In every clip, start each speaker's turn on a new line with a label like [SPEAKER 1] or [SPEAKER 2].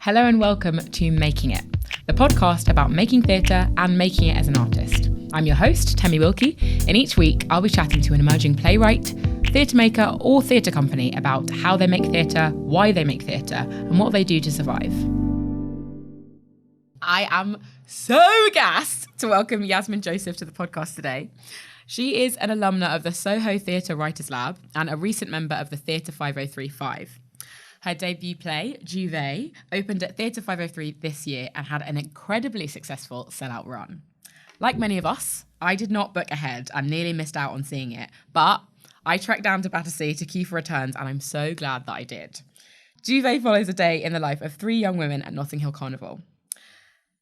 [SPEAKER 1] Hello and welcome to Making It, the podcast about making theatre and making it as an artist. I'm your host, Temi Wilkey, and each week I'll be chatting to an emerging playwright, theatre maker or theatre company about how they make theatre, why they make theatre, and what they do to survive. I am so gassed to welcome Yasmin Joseph to the podcast today. She is an alumna of the Soho Theatre Writers Lab and a recent member of the Theatre 5035. Her debut play, Juve, opened at Theatre 503 this year and had an incredibly successful sellout run. Like many of us, I did not book ahead and nearly missed out on seeing it, but I trekked down to Battersea to queue for returns and I'm so glad that I did. Juve follows a day in the life of three young women at Notting Hill Carnival.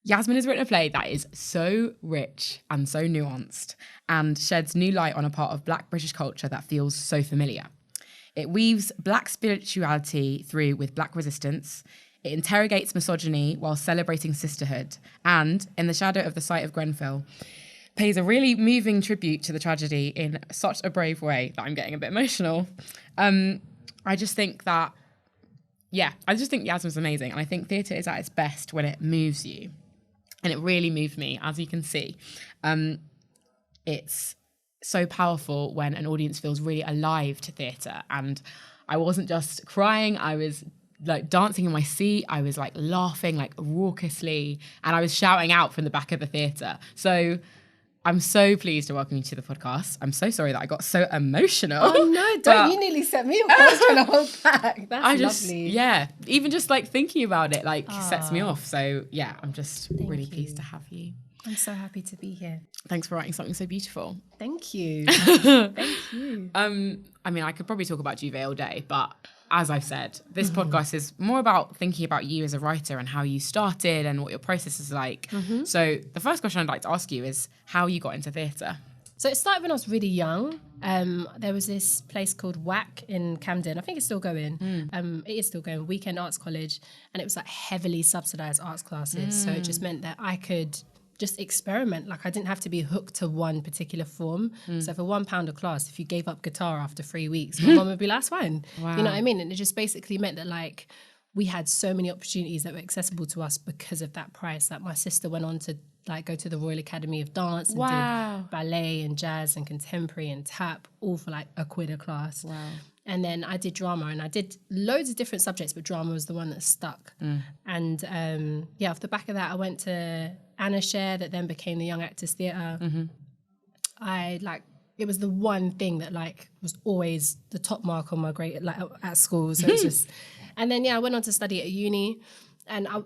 [SPEAKER 1] Yasmin has written a play that is so rich and so nuanced and sheds new light on a part of Black British culture that feels so familiar. It weaves Black spirituality through with Black resistance. It interrogates misogyny while celebrating sisterhood. And, in the shadow of the site of Grenfell, pays a really moving tribute to the tragedy in such a brave way that I'm getting a bit emotional. I just think Yasmin's amazing. And I think theatre is at its best when it moves you. And it really moved me, as you can see. It's so powerful when an audience feels really alive to theatre. And I wasn't just crying, I was like dancing in my seat, I was like laughing like raucously, and I was shouting out from the back of the theatre. So I'm so pleased to welcome you to the podcast. I'm so sorry that I got so emotional.
[SPEAKER 2] Oh no, don't, you nearly set me off. I was trying to hold back. That's lovely.
[SPEAKER 1] Yeah, even just like thinking about it like sets me off. So yeah, I'm just really pleased to have you.
[SPEAKER 2] I'm so happy to be here.
[SPEAKER 1] Thanks for writing something so beautiful.
[SPEAKER 2] Thank you. Thank you.
[SPEAKER 1] I mean, I could probably talk about Juve all day, but as I've said, this podcast is more about thinking about you as a writer and how you started and what your process is like. So the first question I'd like to ask you is how you got into theatre.
[SPEAKER 2] So it started when I was really young. There was this place called WAC in Camden. I think it's still going. It is still going, Weekend Arts College. And it was like heavily subsidised arts classes. So it just meant that I could just experiment. Like I didn't have to be hooked to one particular form. So for £1 a class, if you gave up guitar after 3 weeks, my mum would be like, that's fine.
[SPEAKER 1] Wow.
[SPEAKER 2] You know what I mean? And it just basically meant that like we had so many opportunities that were accessible to us because of that price. Like my sister went on to like go to the Royal Academy of Dance and did ballet and jazz and contemporary and tap, all for like £1 a class.
[SPEAKER 1] Wow.
[SPEAKER 2] And then I did drama and I did loads of different subjects, but drama was the one that stuck. And off the back of that, I went to Anna Share, that then became the Young Actors Theatre. It was the one thing that like was always the top mark on my grade like at school. So it's just, and then I went on to study at uni, and I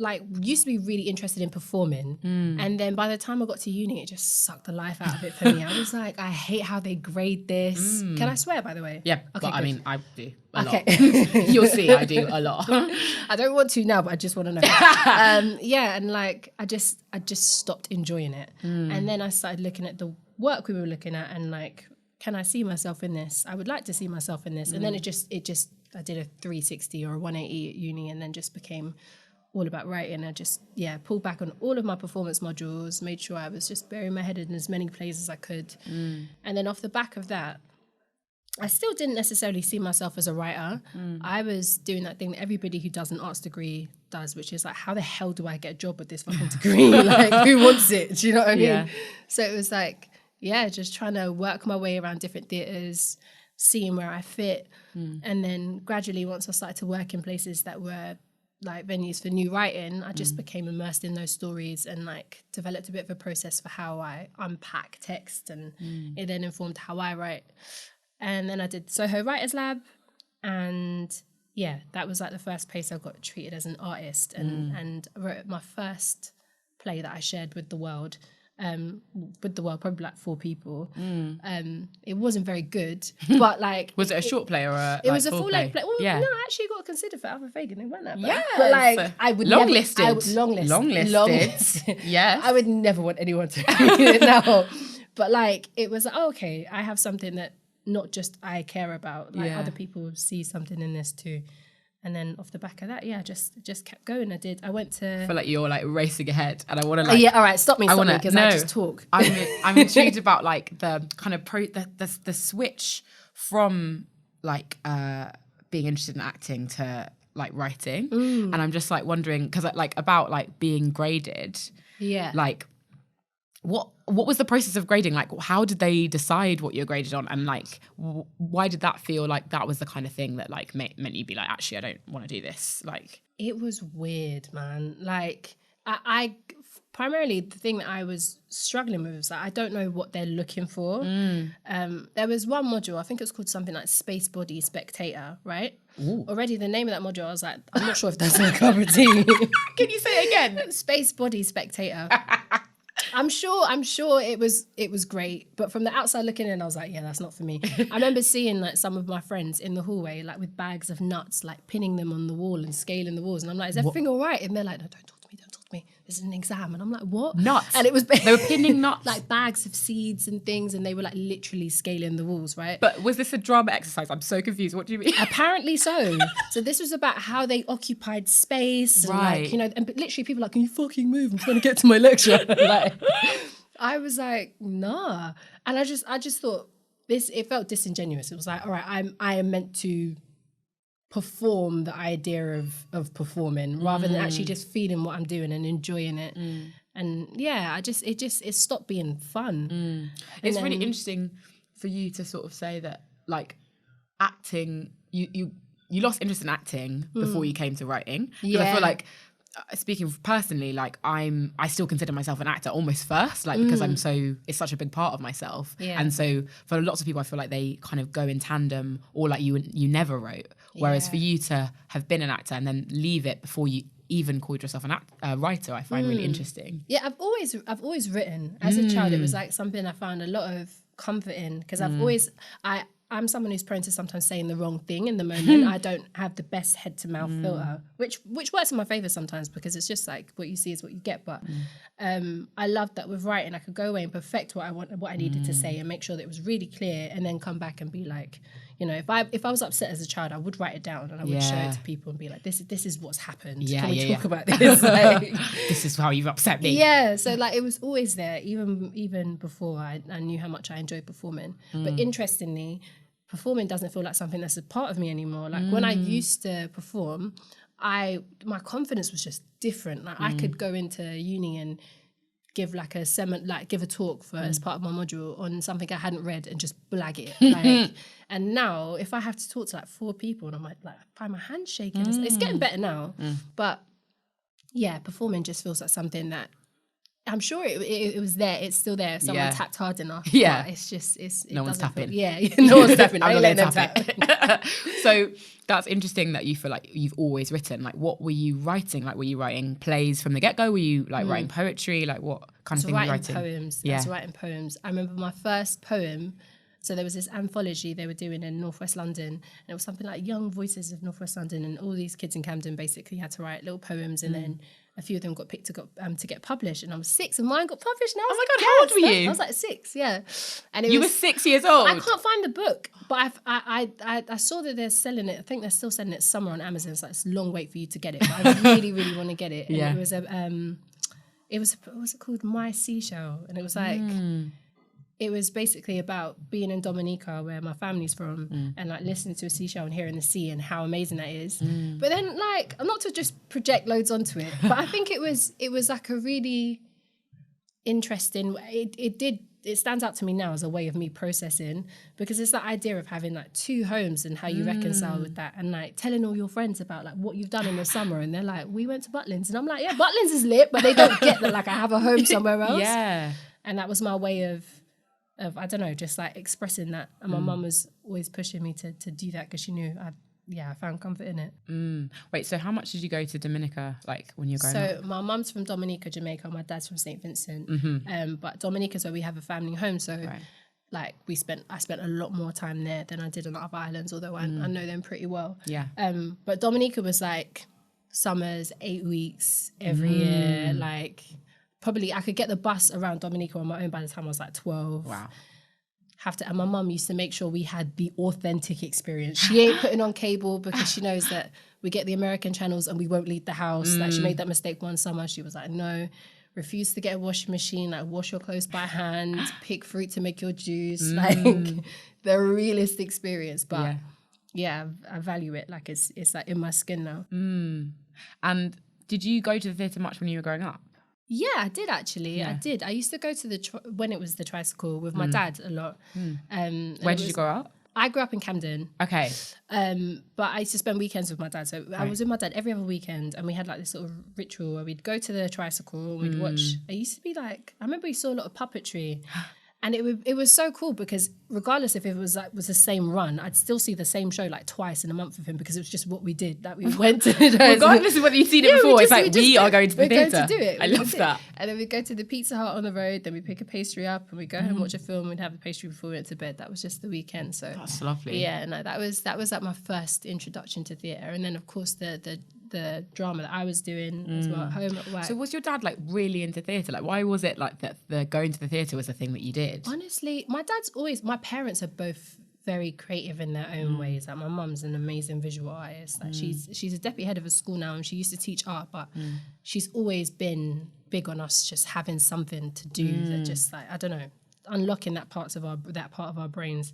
[SPEAKER 2] like used to be really interested in performing. And then by the time I got to uni, it just sucked the life out of it for me. I was like, I hate how they grade this. Can I swear, by the way?
[SPEAKER 1] Yeah,
[SPEAKER 2] okay,
[SPEAKER 1] but I mean, I do a lot.
[SPEAKER 2] Okay.
[SPEAKER 1] You'll see, I do a lot.
[SPEAKER 2] I don't want to now, but I just want to know. And like, I just stopped enjoying it. And then I started looking at the work we were looking at and like, can I see myself in this? I would like to see myself in this. And then it just, I did a 360 or a 180 at uni and then just became all about writing. I just, pulled back on all of my performance modules, made sure I was just burying my head in as many plays as I could. And then off the back of that, I still didn't necessarily see myself as a writer. I was doing that thing that everybody who does an arts degree does, which is like, how the hell do I get a job with this fucking degree? Like, who wants it? Do you know what I mean?
[SPEAKER 1] Yeah.
[SPEAKER 2] So it was like, just trying to work my way around different theatres, seeing where I fit. And then gradually, once I started to work in places that were like venues for new writing, I just became immersed in those stories and like developed a bit of a process for how I unpack text, and it then informed how I write. And then I did Soho Writers Lab, and that was like the first place I got treated as an artist, and I wrote my first play that I shared with the world, probably like 4 people. It wasn't very good, but like...
[SPEAKER 1] Was it a short play or a
[SPEAKER 2] It was a full-length play. Well, no, I actually got considered for Alpha Fagan. It wasn't that bad.
[SPEAKER 1] Yes.
[SPEAKER 2] But like, I would
[SPEAKER 1] Long-listed.
[SPEAKER 2] Long-listed.
[SPEAKER 1] Yes.
[SPEAKER 2] I would never want anyone to read it now. But like, it was like, okay, I have something that not just I care about. Like other people see something in this too. And then off the back of that, just kept going. I went to...
[SPEAKER 1] I feel like you're like racing ahead and I want to like...
[SPEAKER 2] all right, stop me because I just talk.
[SPEAKER 1] I'm intrigued about like the kind of the switch from like being interested in acting to like writing, and I'm just like wondering because like about like being graded.
[SPEAKER 2] Yeah.
[SPEAKER 1] Like, what was the process of grading? Like, how did they decide what you're graded on, and like why did that feel like that was the kind of thing that like meant you be like, actually, I don't want to do this? Like,
[SPEAKER 2] it was weird, man. Like, I primarily the thing that I was struggling with was that I don't know what they're looking for. There was one module, I think it was called something like Space Body Spectator, right?
[SPEAKER 1] Ooh.
[SPEAKER 2] Already the name of that module, I was like, I'm not sure if that's my cup of tea.
[SPEAKER 1] Can you say it again?
[SPEAKER 2] Space Body Spectator. I'm sure it was great, but from the outside looking in, I was like, yeah, that's not for me. I remember seeing like some of my friends in the hallway, like with bags of nuts, like pinning them on the wall and scaling the walls, and I'm like, is everything all right? And they're like, no, don't talk to me. This is an exam. And I'm like, what?
[SPEAKER 1] Nuts.
[SPEAKER 2] And it was
[SPEAKER 1] they were pinning nuts,
[SPEAKER 2] like bags of seeds and things, and they were like literally scaling the walls, right?
[SPEAKER 1] But was this a drama exercise? I'm so confused. What do you mean?
[SPEAKER 2] Apparently so. So this was about how they occupied space, and
[SPEAKER 1] right?
[SPEAKER 2] Like, you know, and literally people are like, can you fucking move? I'm trying to get to my lecture. Like, I was like, nah, and I just thought it felt disingenuous. It was like, all right, I am meant to perform the idea of performing rather than actually just feeling what I'm doing and enjoying it. And yeah, it stopped being fun.
[SPEAKER 1] It's really interesting for you to sort of say that like acting, you lost interest in acting before you came to writing. Because I feel like, speaking personally, like I still consider myself an actor almost first, like because it's such a big part of myself. Yeah. And so for lots of people, I feel like they kind of go in tandem, or like you never wrote. Whereas for you to have been an actor and then leave it before you even called yourself a writer, I find really interesting.
[SPEAKER 2] Yeah, I've always written. As a child, it was like something I found a lot of comfort in, because I'm someone who's prone to sometimes saying the wrong thing in the moment. I don't have the best head to mouth filter, which works in my favor sometimes, because it's just like what you see is what you get. But I loved that with writing, I could go away and perfect what I needed to say and make sure that it was really clear, and then come back and be like, you know, if I was upset as a child, I would write it down and I would show it to people and be like, this is what's happened. Can we talk about this? Like,
[SPEAKER 1] this is how you've upset me.
[SPEAKER 2] Yeah, so like it was always there, even before I knew how much I enjoyed performing. But interestingly, performing doesn't feel like something that's a part of me anymore. Like when I used to perform, my confidence was just different. Like I could go into uni and give like give a talk for as part of my module on something I hadn't read and just blag it. Like, and now if I have to talk to like 4 people and I'm like I find my hand shaking. It's getting better now, but yeah, performing just feels like something that I'm sure it was there. It's still there if someone tapped hard enough.
[SPEAKER 1] Yeah,
[SPEAKER 2] but it's just
[SPEAKER 1] no one's tapping.
[SPEAKER 2] No one's tapping. I ain't letting them tap.
[SPEAKER 1] So that's interesting that you feel like you've always written. Like, what were you writing? Like, were you writing plays from the get-go? Were you like writing poetry? Like, what kind of thing were you writing?
[SPEAKER 2] Poems. I was writing poems. I remember my first poem. So there was this anthology they were doing in Northwest London, and it was something like Young Voices of Northwest London, and all these kids in Camden basically had to write little poems, and then a few of them got picked to get published, and I was 6 and mine got published. And I was
[SPEAKER 1] oh my God, how old were you?
[SPEAKER 2] I was like 6, yeah. And
[SPEAKER 1] you were 6 years old?
[SPEAKER 2] I can't find the book, but I saw that they're selling it. I think they're still selling it somewhere on Amazon. It's like it's a long wait for you to get it, but I really, really want to get it. And it was what was it called? My Seashell, and it was like it was basically about being in Dominica, where my family's from, and like listening to a seashell and hearing the sea and how amazing that is. But then, like, I'm not to just project loads onto it, but I think it was like a really interesting. It stands out to me now as a way of me processing, because it's that idea of having like 2 homes and how you reconcile with that, and like telling all your friends about like what you've done in the summer, and they're like, we went to Butlins, and I'm like, yeah, Butlins is lit, but they don't get that like I have a home somewhere else.
[SPEAKER 1] Yeah.
[SPEAKER 2] And that was my way of I don't know, just like expressing that. And my mum was always pushing me to do that, because she knew I found comfort in it.
[SPEAKER 1] Wait, so how much did you go to Dominica, like when you're growing up?
[SPEAKER 2] So my mum's from Dominica, Jamaica. My dad's from St. Vincent. But Dominica's where we have a family home. So like I spent a lot more time there than I did on the other islands, although I know them pretty well.
[SPEAKER 1] Yeah.
[SPEAKER 2] But Dominica was like summers, 8 weeks every year, like... Probably I could get the bus around Dominica on my own by the time I was like 12.
[SPEAKER 1] Wow.
[SPEAKER 2] And my mum used to make sure we had the authentic experience. She ain't putting on cable, because she knows that we get the American channels and we won't leave the house. Like, she made that mistake one summer. She was like, no, refuse to get a washing machine, like wash your clothes by hand, pick fruit to make your juice, like the realist experience. But I value it. Like it's like in my skin now.
[SPEAKER 1] And did you go to the theatre much when you were growing up?
[SPEAKER 2] Yeah, I did actually. I did. I used to go to when it was the tricycle with my dad a lot.
[SPEAKER 1] Where did you grow up?
[SPEAKER 2] I grew up in Camden.
[SPEAKER 1] Okay.
[SPEAKER 2] But I used to spend weekends with my dad. So I was with my dad every other weekend, and we had like this sort of ritual where we'd go to the tricycle and we'd watch. It used to be like, I remember we saw a lot of puppetry. And it was so cool because regardless if it was the same run, I'd still see the same show like twice in a month with him because it was just what we did. That we went to
[SPEAKER 1] regardless of whether you've seen it before, it's like we are going to the theatre.
[SPEAKER 2] We're going to do it.
[SPEAKER 1] I love that.
[SPEAKER 2] And then we'd go to the Pizza Hut on the road, then we'd pick a pastry up and we'd go home, watch a film, we'd have the pastry before we went to bed. That was just the weekend. So
[SPEAKER 1] that's lovely.
[SPEAKER 2] Yeah, no, that was like my first introduction to theatre. And then of course the drama that I was doing as well at home at WAC.
[SPEAKER 1] So was your dad like really into theatre? Like why was it like that the going to the theatre was the thing that you did?
[SPEAKER 2] Honestly, my parents are both very creative in their own ways. Like my mum's an amazing visual artist. Like she's a deputy head of a school now and she used to teach art, but she's always been big on us just having something to do that just like, I don't know, unlocking that part of our brains.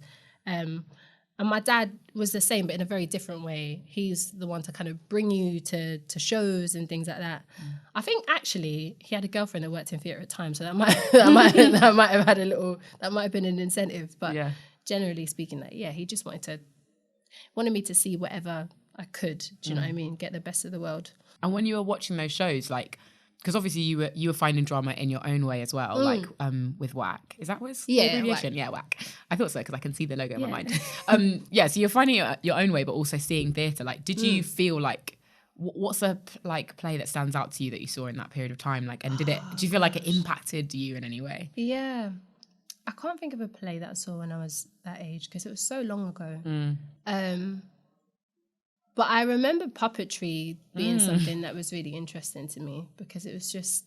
[SPEAKER 2] And my dad was the same, but in a very different way. He's the one to kind of bring you to shows and things like that. I think actually he had a girlfriend that worked in theatre at times, so that might have been an incentive. But generally speaking, like, he just wanted me to see whatever I could. Do you know what I mean? Get the best of the world.
[SPEAKER 1] And when you were watching those shows, like, because obviously you were finding drama in your own way as well, like with WAC. Is that what it's the abbreviation? Yeah, WAC. I thought so because I can see the logo in my mind. So you're finding it your own way, but also seeing theatre. Like, did you feel like what's a like play that stands out to you that you saw in that period of time? Like, and do you feel like it impacted you in any way?
[SPEAKER 2] Yeah, I can't think of a play that I saw when I was that age because it was so long ago. But I remember puppetry being something that was really interesting to me because it was just,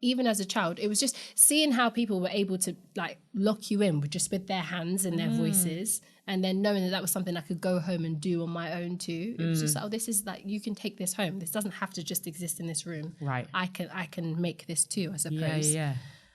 [SPEAKER 2] even as a child, it was just seeing how people were able to like lock you in with their hands and their voices, and then knowing that was something I could go home and do on my own too. It was just like, oh, this is like, you can take this home. This doesn't have to just exist in this room.
[SPEAKER 1] Right.
[SPEAKER 2] I can make this too, I suppose.
[SPEAKER 1] Yeah.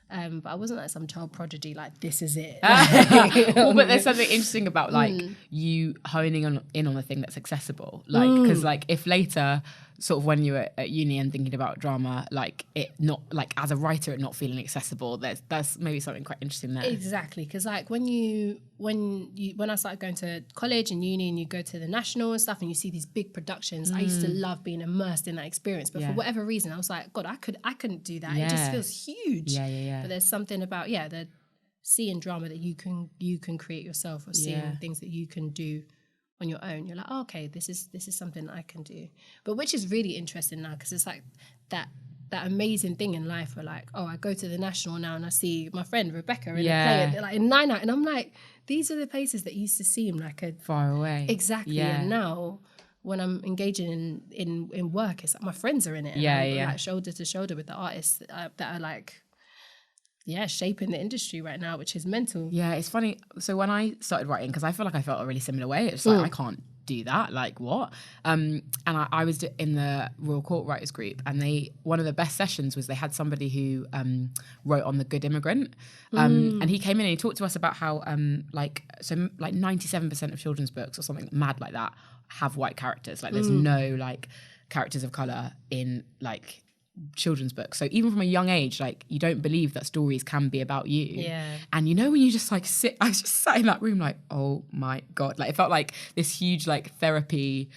[SPEAKER 2] But I wasn't like some child prodigy, like this is it.
[SPEAKER 1] Well, but there's something interesting about like you honing in on a thing that's accessible. Like, because like if later, sort of when you were at uni and thinking about drama, like it not like as a writer, it not feeling accessible. That's maybe something quite interesting there.
[SPEAKER 2] Exactly, because like when I started going to college and uni and you go to the National and stuff and you see these big productions, I used to love being immersed in that experience. But for whatever reason, I was like, God, I couldn't do that. It just feels huge. Yeah. But there's something about the seeing drama that you can create yourself, or seeing things that you can do on your own. You're like, oh, okay, this is something I can do. But which is really interesting now because it's like that amazing thing in life where like, oh, I go to the National now and I see my friend Rebecca in a play like in 9 Out, and I'm like, these are the places that used to seem like a
[SPEAKER 1] far away.
[SPEAKER 2] Exactly. And now when I'm engaging in work, it's like my friends are in it. I'm like shoulder to shoulder with the artists that are like shaping the industry right now, which is mental.
[SPEAKER 1] Yeah, it's funny. So when I started writing, because I feel like I felt a really similar way. It's like, I can't do that. Like, what? And I was in the Royal Court Writers Group, and one of the best sessions was they had somebody who wrote on The Good Immigrant. And he came in and he talked to us about how 97% of children's books or something mad like that have white characters. Like there's no like characters of colour in like children's books. So even from a young age, like you don't believe that stories can be about you.
[SPEAKER 2] Yeah.
[SPEAKER 1] And you know when you just like I was just sat in that room like, oh my God. Like it felt like this huge like therapy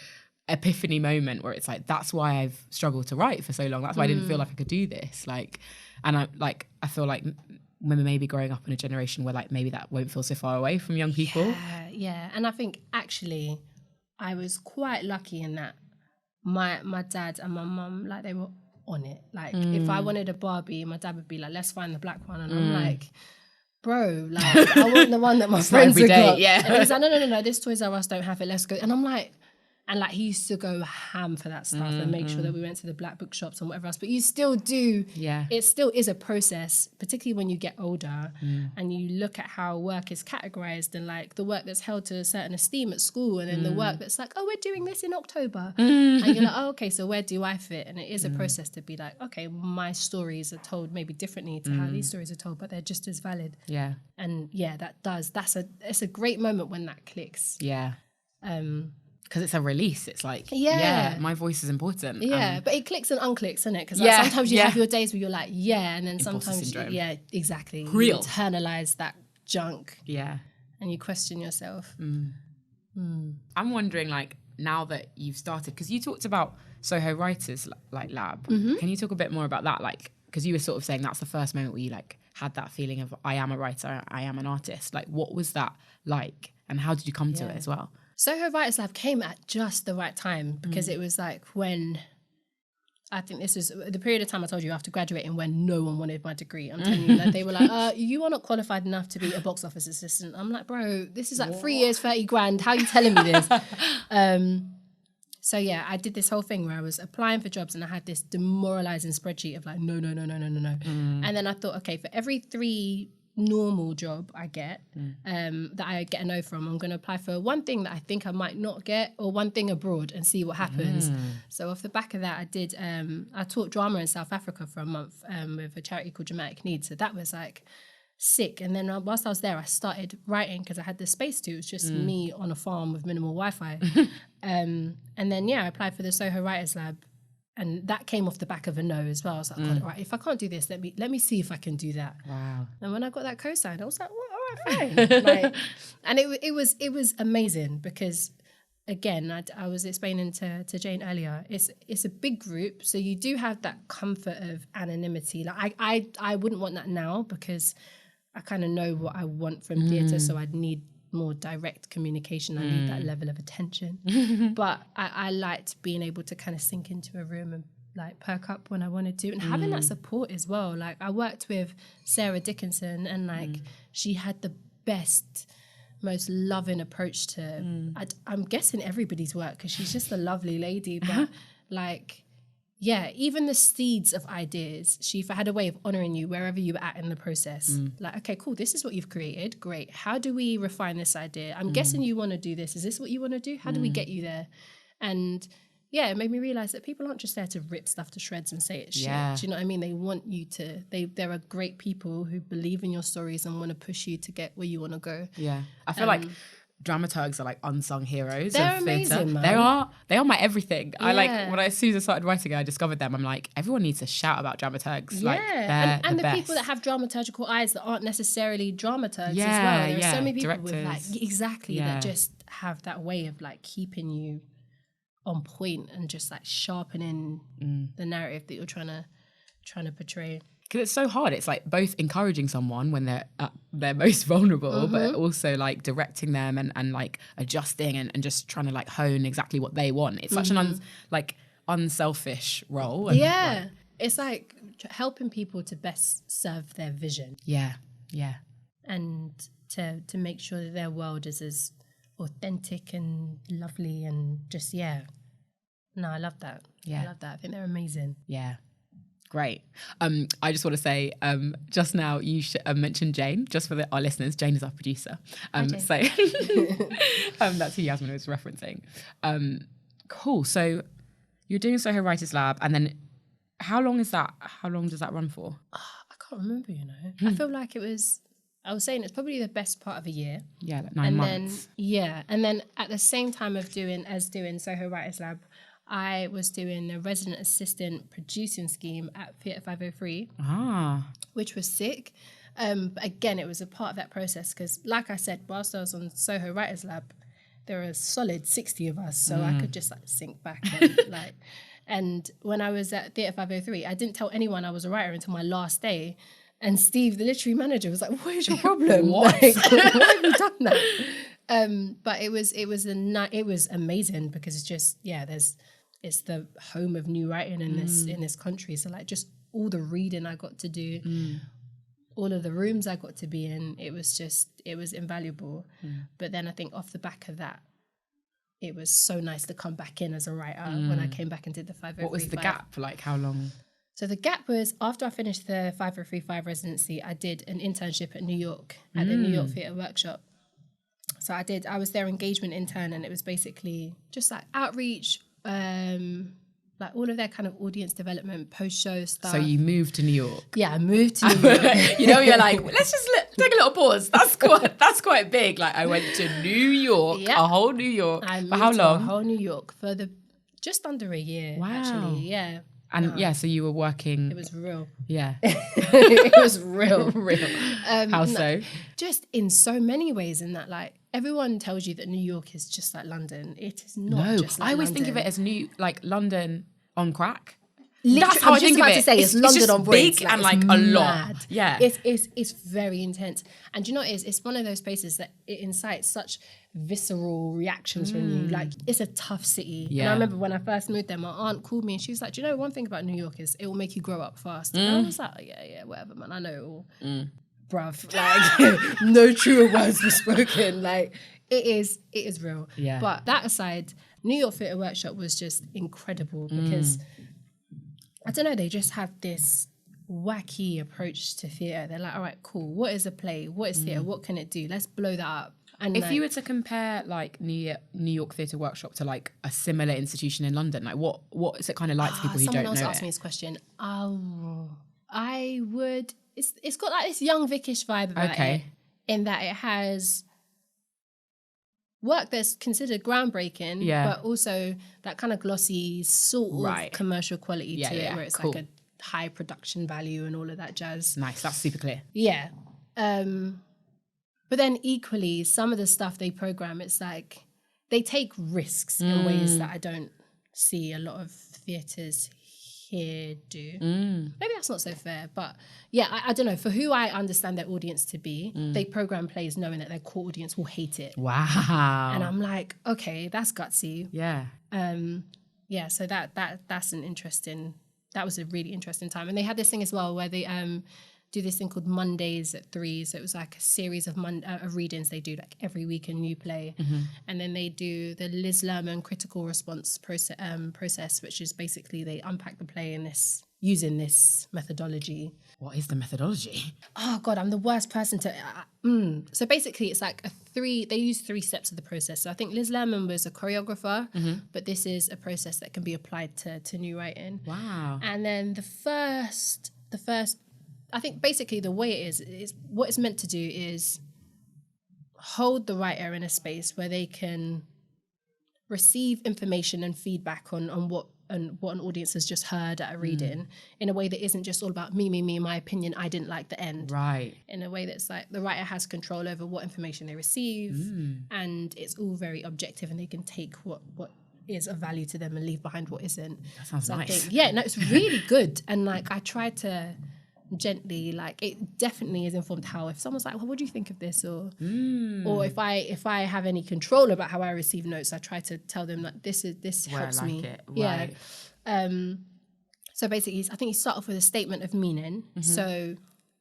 [SPEAKER 1] epiphany moment where it's like, that's why I've struggled to write for so long. That's why I didn't feel like I could do this. Like, and I feel like women maybe growing up in a generation where like maybe that won't feel so far away from young people.
[SPEAKER 2] Yeah. And I think actually I was quite lucky in that my dad and my mum, like they were on it. Like if I wanted a Barbie, my dad would be like, let's find the black one. And I'm like, bro, like I want the one that my friends have got.
[SPEAKER 1] Yeah.
[SPEAKER 2] And he's like, no, this Toys R Us don't have it, let's go. And I'm like, And like he used to go ham for that stuff and make sure that we went to the black bookshops and whatever else. But you still do, it still is a process, particularly when you get older and you look at how work is categorized and like the work that's held to a certain esteem at school and then the work that's like, oh, we're doing this in October. And you're like, oh, okay, so where do I fit? And it is a process to be like, okay, my stories are told maybe differently to how these stories are told, but they're just as valid.
[SPEAKER 1] Yeah.
[SPEAKER 2] And yeah, it's a great moment when that clicks.
[SPEAKER 1] Yeah. Because it's a release. It's like, my voice is important.
[SPEAKER 2] Yeah, but it clicks and unclicks, isn't it? Because like, sometimes you have your days where you're like, and then sometimes, exactly.
[SPEAKER 1] Real.
[SPEAKER 2] You internalize that junk.
[SPEAKER 1] Yeah.
[SPEAKER 2] And you question yourself.
[SPEAKER 1] I'm wondering, like, now that you've started, because you talked about Soho Writers like Lab. Can you talk a bit more about that? Like, because you were sort of saying that's the first moment where you like had that feeling of I am a writer, I am an artist. Like, what was that like? And how did you come to it as well?
[SPEAKER 2] Soho Writers Lab came at just the right time because it was like when, I think this was the period of time I told you after graduating when no one wanted my degree. I'm telling you, like, they were like, you are not qualified enough to be a box office assistant. I'm like, bro, this is like 3 years, 30 grand. How are you telling me this? So yeah, I did this whole thing where I was applying for jobs and I had this demoralizing spreadsheet of like, no. And then I thought, okay, for every 3 normal job I get, that I get a no from, I'm going to apply for one thing that I think I might not get or one thing abroad and see what happens. So off the back of that, I did, I taught drama in South Africa for a month with a charity called Dramatic Needs. So that was like sick. And then whilst I was there, I started writing because I had the space to. It was just me on a farm with minimal Wi-Fi. And then, I applied for the Soho Writers Lab. And that came off the back of a no as well. I was like, God, right, if I can't do this, let me see if I can do that.
[SPEAKER 1] Wow.
[SPEAKER 2] And when I got that co-sign, I was like, well, all right, fine. Like, and it was amazing because, again, I was explaining to Jane earlier, it's a big group, so you do have that comfort of anonymity. Like I wouldn't want that now because I kind of know what I want from theatre, so I'd need more direct communication. I need that level of attention. But I liked being able to kind of sink into a room and like perk up when I wanted to, and having that support as well. Like I worked with Sarah Dickinson and like she had the best, most loving approach to I'm guessing everybody's work because she's just a lovely lady, but like even the seeds of ideas, she had a way of honouring you wherever you were at in the process. Like, okay, cool, this is what you've created, great. How do we refine this idea? I'm guessing you want to do this. Is this what you want to do? How do we get you there? And it made me realise that people aren't just there to rip stuff to shreds and say it's shit. Do you know what I mean? They want you to, there are great people who believe in your stories and want to push you to get where you want to go.
[SPEAKER 1] Yeah, I feel like dramaturgs are like unsung heroes.
[SPEAKER 2] They're
[SPEAKER 1] of
[SPEAKER 2] amazing,
[SPEAKER 1] theatre.
[SPEAKER 2] man.
[SPEAKER 1] They are my everything.
[SPEAKER 2] Yeah.
[SPEAKER 1] I like as soon as I started writing, I discovered them. I'm like, everyone needs to shout about dramaturgs. Like, they're
[SPEAKER 2] and the
[SPEAKER 1] best.
[SPEAKER 2] people that have dramaturgical eyes that aren't necessarily dramaturgs as well. There are so many people with like that just have that way of like keeping you on point and just like sharpening the narrative that you're trying to portray.
[SPEAKER 1] Because it's so hard. It's like both encouraging someone when they're at their most vulnerable, but also like directing them and like adjusting and just trying to like hone exactly what they want. It's such an unselfish role. And
[SPEAKER 2] it's like helping people to best serve their vision.
[SPEAKER 1] Yeah.
[SPEAKER 2] And to make sure that their world is as authentic and lovely and just, No, I love that. I love that. I think they're amazing.
[SPEAKER 1] Yeah. Great. I just want to say, just now you mentioned Jane, just for our listeners. Jane is our producer. So that's who Yasmin was referencing. Cool. So you're doing Soho Writers Lab, and then how long is that? How long does that run for?
[SPEAKER 2] I can't remember, I feel like it was, I was saying it's probably the best part of a year.
[SPEAKER 1] Yeah, like 9 months.
[SPEAKER 2] And then at the same time of doing Soho Writers Lab, I was doing a resident assistant producing scheme at Theatre 503, which was sick. But again, it was a part of that process because, like I said, whilst I was on Soho Writers Lab, there were a solid 60 of us, so I could just like sink back and And when I was at Theatre 503, I didn't tell anyone I was a writer until my last day. And Steve, the literary manager, was like, "What is your problem?
[SPEAKER 1] What?
[SPEAKER 2] Like, why have you done that?" But it was amazing because it's just it's the home of new writing in this country. So like just all the reading I got to do, all of the rooms I got to be in, it was invaluable. But then I think off the back of that, it was so nice to come back in as a writer when I came back and did the 5035.
[SPEAKER 1] What was the gap? Like how long?
[SPEAKER 2] So the gap was after I finished the 5035 residency, I did an internship at New York at the New York Theatre Workshop. So I was their engagement intern, and it was basically just like outreach, like all of their kind of audience development, post-show stuff.
[SPEAKER 1] So you moved to New York.
[SPEAKER 2] Yeah, I moved to New York.
[SPEAKER 1] You know, you're like, let's just take a little pause. That's quite big. Like I went to New York, a whole New York. For how long?
[SPEAKER 2] A whole New York for just under a year.
[SPEAKER 1] Wow.
[SPEAKER 2] Actually, yeah.
[SPEAKER 1] And so you were working.
[SPEAKER 2] It was real.
[SPEAKER 1] Yeah.
[SPEAKER 2] It was real.
[SPEAKER 1] How so?
[SPEAKER 2] Just in so many ways, in that like everyone tells you that New York is just like London. It is not just like
[SPEAKER 1] I always
[SPEAKER 2] London.
[SPEAKER 1] think of it as London on crack.
[SPEAKER 2] Literally,
[SPEAKER 1] That's how I think of it.
[SPEAKER 2] It's London
[SPEAKER 1] just
[SPEAKER 2] on braids.
[SPEAKER 1] big and like a lot.
[SPEAKER 2] Mad.
[SPEAKER 1] Yeah.
[SPEAKER 2] It's very intense. And do you know what it is? It's one of those places that it incites such visceral reactions from you. Like, it's a tough city.
[SPEAKER 1] Yeah.
[SPEAKER 2] And I remember when I first moved there, my aunt called me and she was like, do you know one thing about New York is it will make you grow up fast. And I was like, oh, yeah, whatever, man. I know it all. Bruv, like, no truer words were spoken. Like, it is real.
[SPEAKER 1] Yeah.
[SPEAKER 2] But that aside, New York Theatre Workshop was just incredible because I don't know, they just have this wacky approach to theatre. They're like, all right, cool. What is a play? What is theatre? What can it do? Let's blow that up. And
[SPEAKER 1] if you were to compare like New York Theatre Workshop to like a similar institution in London, like what is it kind of like to people who don't know it?
[SPEAKER 2] Someone else asked me this question. I would. It's got like this young Vickish vibe about it, in that it has work that's considered groundbreaking, but also that kind of glossy sort of commercial quality to it, where it's like a high production value and all of that jazz.
[SPEAKER 1] Nice, that's super clear.
[SPEAKER 2] Yeah. But then equally, some of the stuff they program, it's like they take risks in ways that I don't see a lot of theatres here do. Maybe that's not so fair, but yeah, I don't know. For who I understand their audience to be, they program plays knowing that their core audience will hate it.
[SPEAKER 1] Wow.
[SPEAKER 2] And I'm like, okay, that's gutsy.
[SPEAKER 1] Yeah.
[SPEAKER 2] Yeah, so that's an interesting, that was a really interesting time. And they had this thing as well where they do this thing called Mondays at 3. So it was like a series of readings they do like every week, a new play. And then they do the Liz Lerman critical response process, which is basically they unpack the play in using this methodology.
[SPEAKER 1] What is the methodology?
[SPEAKER 2] Oh God, I'm the worst person to... So basically it's like they use 3 steps of the process. So I think Liz Lerman was a choreographer, but this is a process that can be applied to new writing.
[SPEAKER 1] Wow.
[SPEAKER 2] And then the first, I think basically the way it is what it's meant to do is hold the writer in a space where they can receive information and feedback on what an audience has just heard at a reading in a way that isn't just all about me, my opinion, I didn't like the end.
[SPEAKER 1] Right.
[SPEAKER 2] In a way that's like the writer has control over what information they receive and it's all very objective and they can take what is of value to them and leave behind what isn't.
[SPEAKER 1] That sounds nice.
[SPEAKER 2] It's really good. And like I try to gently, like it definitely is informed how if someone's like, well, what do you think of this, or if I have any control about how I receive notes, I try to tell them that this helps me.
[SPEAKER 1] Right.
[SPEAKER 2] So basically I think you start off with a statement of meaning. So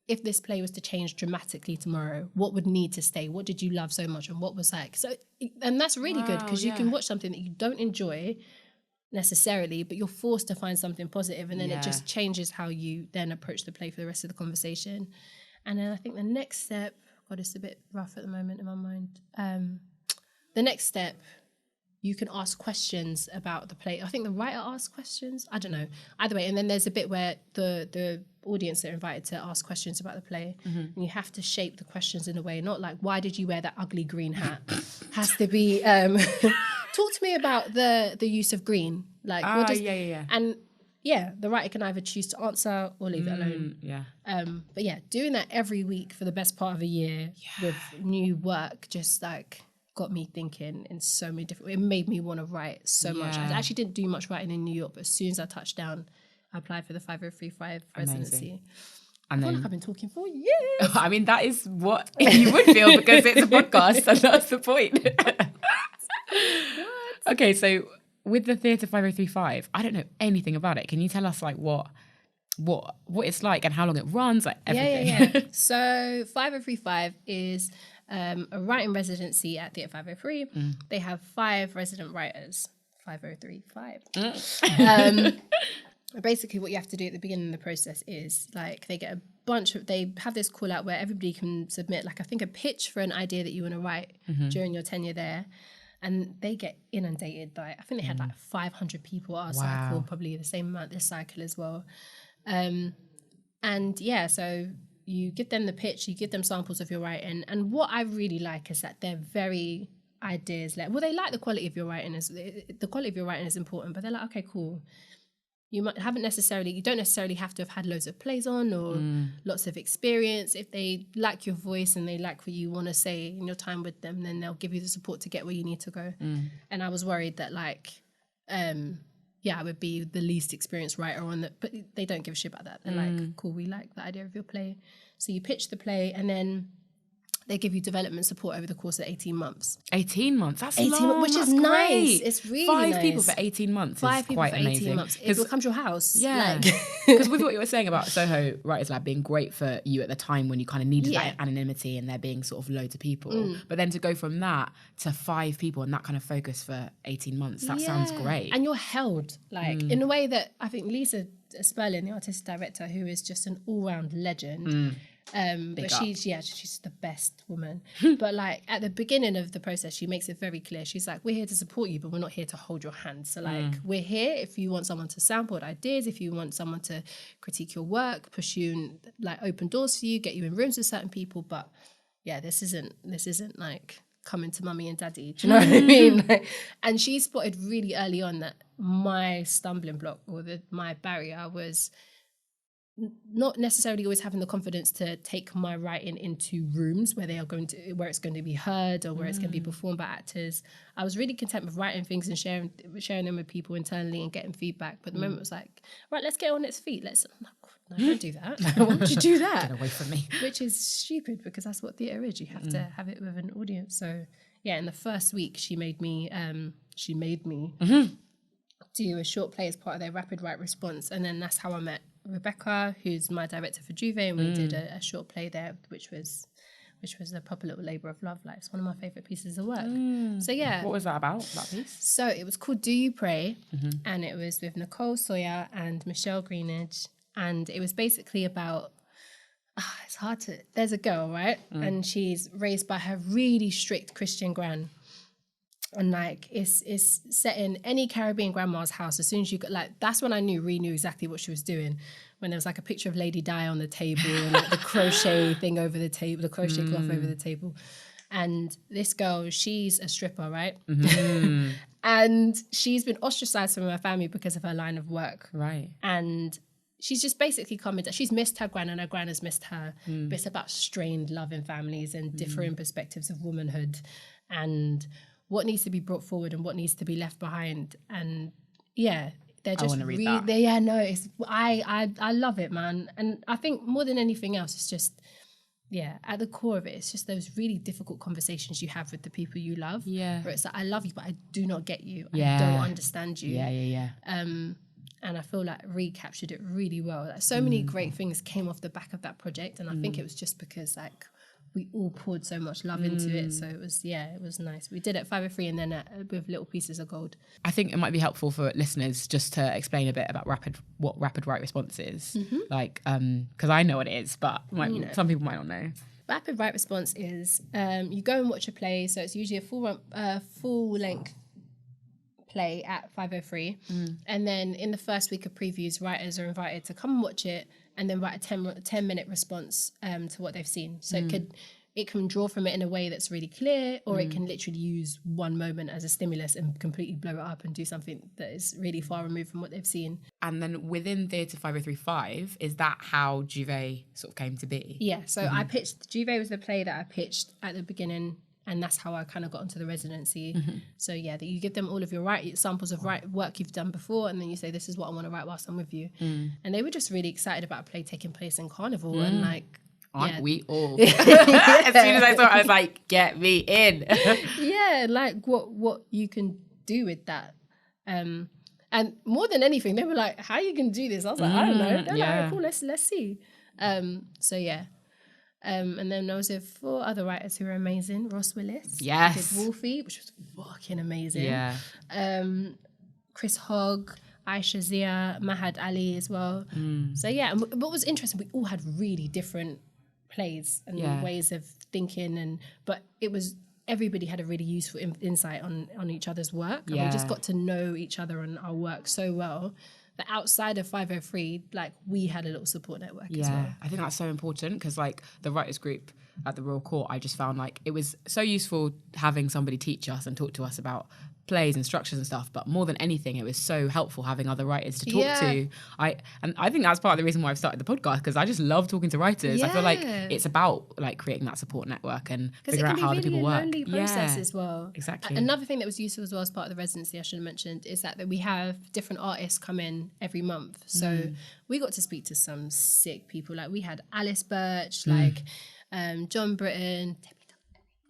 [SPEAKER 2] if this play was to change dramatically tomorrow, what would need to stay? What did you love so much and what was like so? And that's really good because you can watch something that you don't enjoy necessarily, but you're forced to find something positive, and then it just changes how you then approach the play for the rest of the conversation. And then I think the next step, God, it's a bit rough at the moment in my mind. The next step, you can ask questions about the play. I think the writer asks questions. I don't know. Either way, and then there's a bit where the audience are invited to ask questions about the play, and you have to shape the questions in a way, not like, why did you wear that ugly green hat? Has to be, talk to me about the use of green. Like, And the writer can either choose to answer or leave it alone. But yeah, doing that every week for the best part of a year with new work, just like got me thinking in so many different ways. It made me want to write so much. I actually didn't do much writing in New York, but as soon as I touched down, I applied for the 5035 residency.
[SPEAKER 1] And
[SPEAKER 2] I feel like I've been talking for years.
[SPEAKER 1] I mean, that is what you would feel because it's a podcast, and that's the point. Okay, so with the Theatre 5035, I don't know anything about it. Can you tell us like what it's like and how long it runs, like everything?
[SPEAKER 2] So 5035 is a writing residency at Theatre 503. They have 5 resident writers. 5035. Basically, what you have to do at the beginning of the process is like they get they have this call out where everybody can submit like I think a pitch for an idea that you want to write during your tenure there. And they get inundated by, I think they had like 500 people our cycle, probably the same amount this cycle as well. And yeah, so you give them the pitch, you give them samples of your writing. And what I really like is that they're very ideas led. Well, they like the quality of your writing. The quality of your writing is important, but they're like, okay, cool. You don't necessarily have to have had loads of plays on or lots of experience. If they like your voice and they like what you want to say in your time with them, then they'll give you the support to get where you need to go. And I was worried that I would be the least experienced writer on that, but they don't give a shit about that. They're like, cool, we like the idea of your play. So you pitch the play and then they give you development support over the course of 18 months.
[SPEAKER 1] 18 months? That's
[SPEAKER 2] 18
[SPEAKER 1] long.
[SPEAKER 2] Which
[SPEAKER 1] That's
[SPEAKER 2] is
[SPEAKER 1] great.
[SPEAKER 2] nice. It's really
[SPEAKER 1] 5
[SPEAKER 2] nice.
[SPEAKER 1] people for 18 months
[SPEAKER 2] 5
[SPEAKER 1] is
[SPEAKER 2] people
[SPEAKER 1] quite
[SPEAKER 2] for 18
[SPEAKER 1] amazing.
[SPEAKER 2] months. It becomes your house.
[SPEAKER 1] Yeah. Because with what you were saying about Soho Writers Lab being great for you at the time when you kind of needed that anonymity and there being sort of loads of people. But then to go from that to 5 people and that kind of focus for 18 months, that sounds great.
[SPEAKER 2] And you're held, in a way that I think Lisa Sperling, the artistic director, who is just an all-round legend, but she's the best woman. But like at the beginning of the process, she makes it very clear. She's like, we're here to support you, but we're not here to hold your hand. So like we're here if you want someone to sample ideas, if you want someone to critique your work, push you and like open doors for you, get you in rooms with certain people. But yeah, this isn't like coming to mummy and daddy. Do you know what I mean? And she spotted really early on that my stumbling block or my barrier was not necessarily always having the confidence to take my writing into rooms where it's going to be heard or where it's going to be performed by actors. I was really content with writing things and sharing them with people internally and getting feedback. But the moment was like, right, let's get on its feet. No, don't do that. Why would you do that?
[SPEAKER 1] Get away from me.
[SPEAKER 2] Which is stupid because that's what theatre is. You have to have it with an audience. So yeah, in the first week, she made me do a short play as part of their rapid write response, and then that's how I met Rebecca, who's my director for Juve, and we did a short play there, which was a proper little labour of love. Like it's one of my favourite pieces of work. So yeah.
[SPEAKER 1] What was that about, that piece?
[SPEAKER 2] So it was called Do You Pray? And it was with Nicole Sawyer and Michelle Greenidge, and it was basically about there's a girl, right? And she's raised by her really strict Christian gran. And like it's set in any Caribbean grandma's house. As soon as you got that's when I knew exactly what she was doing. When there was like a picture of Lady Di on the table and like the crochet thing over the table, the crochet cloth over the table. And this girl, she's a stripper, right? And she's been ostracized from her family because of her line of work.
[SPEAKER 1] Right.
[SPEAKER 2] And she's just basically commented, she's missed her gran and her gran has missed her. But it's about strained love in families and differing perspectives of womanhood and what needs to be brought forward and what needs to be left behind. And yeah, they're just
[SPEAKER 1] read that.
[SPEAKER 2] I love it, man. And I think more than anything else, it's just, at the core of it, it's just those really difficult conversations you have with the people you love. Yeah. Where it's like, I love you, but I do not get you. I don't understand you.
[SPEAKER 1] Yeah.
[SPEAKER 2] And I feel like Ree captured it really well. Like so many great things came off the back of that project. And I think it was just because like we all poured so much love into it. So it was nice. We did it at 503 and then with Little Pieces of Gold.
[SPEAKER 1] I think it might be helpful for listeners just to explain a bit about what rapid write response is. Like, because I know what it is, but some people might not know.
[SPEAKER 2] Rapid write response is you go and watch a play. So it's usually a full length play at 503. And then in the first week of previews, writers are invited to come and watch it and then write a 10-minute response to what they've seen. So it can draw from it in a way that's really clear, or it can literally use one moment as a stimulus and completely blow it up and do something that is really far removed from what they've seen.
[SPEAKER 1] And then within Theatre 5035, is that how Juve sort of came to be?
[SPEAKER 2] Yeah, so I pitched, Juve was the play that I pitched at the beginning, and that's how I kind of got into the residency. So yeah, that you give them all of your samples of work you've done before, and then you say, this is what I want to write whilst I'm with you. And they were just really excited about a play taking place in Carnival, and like,
[SPEAKER 1] aren't we all? As soon as I saw it, I was like, get me in.
[SPEAKER 2] Yeah, like what you can do with that. And more than anything, they were like, how are you going to do this? I was like, I don't know. They're like, cool, let's see. So yeah. And then I was with 4 other writers who were amazing. Ross Willis.
[SPEAKER 1] Yes.
[SPEAKER 2] Did Wolfie, which was fucking amazing.
[SPEAKER 1] Yeah.
[SPEAKER 2] Chris Hogg, Aisha Zia, Mahad Ali as well. So yeah, and what was interesting, we all had really different plays and ways of thinking, but it was, everybody had a really useful insight on each other's work. And we just got to know each other and our work so well that outside of 503, like, we had a little support network as well.
[SPEAKER 1] I think that's so important, because like the writers group at the Royal Court, I just found like it was so useful having somebody teach us and talk to us about plays and structures and stuff, but more than anything, it was so helpful having other writers to talk to. I think that's part of the reason why I've started the podcast, because I just love talking to writers. I feel like it's about like creating that support network and figure out how other people work.
[SPEAKER 2] Because it can be really a lonely process as well.
[SPEAKER 1] Exactly.
[SPEAKER 2] Another thing that was useful as well as part of the residency, I should have mentioned, is that we have different artists come in every month. So we got to speak to some sick people. Like, we had Alice Birch, like John Britton,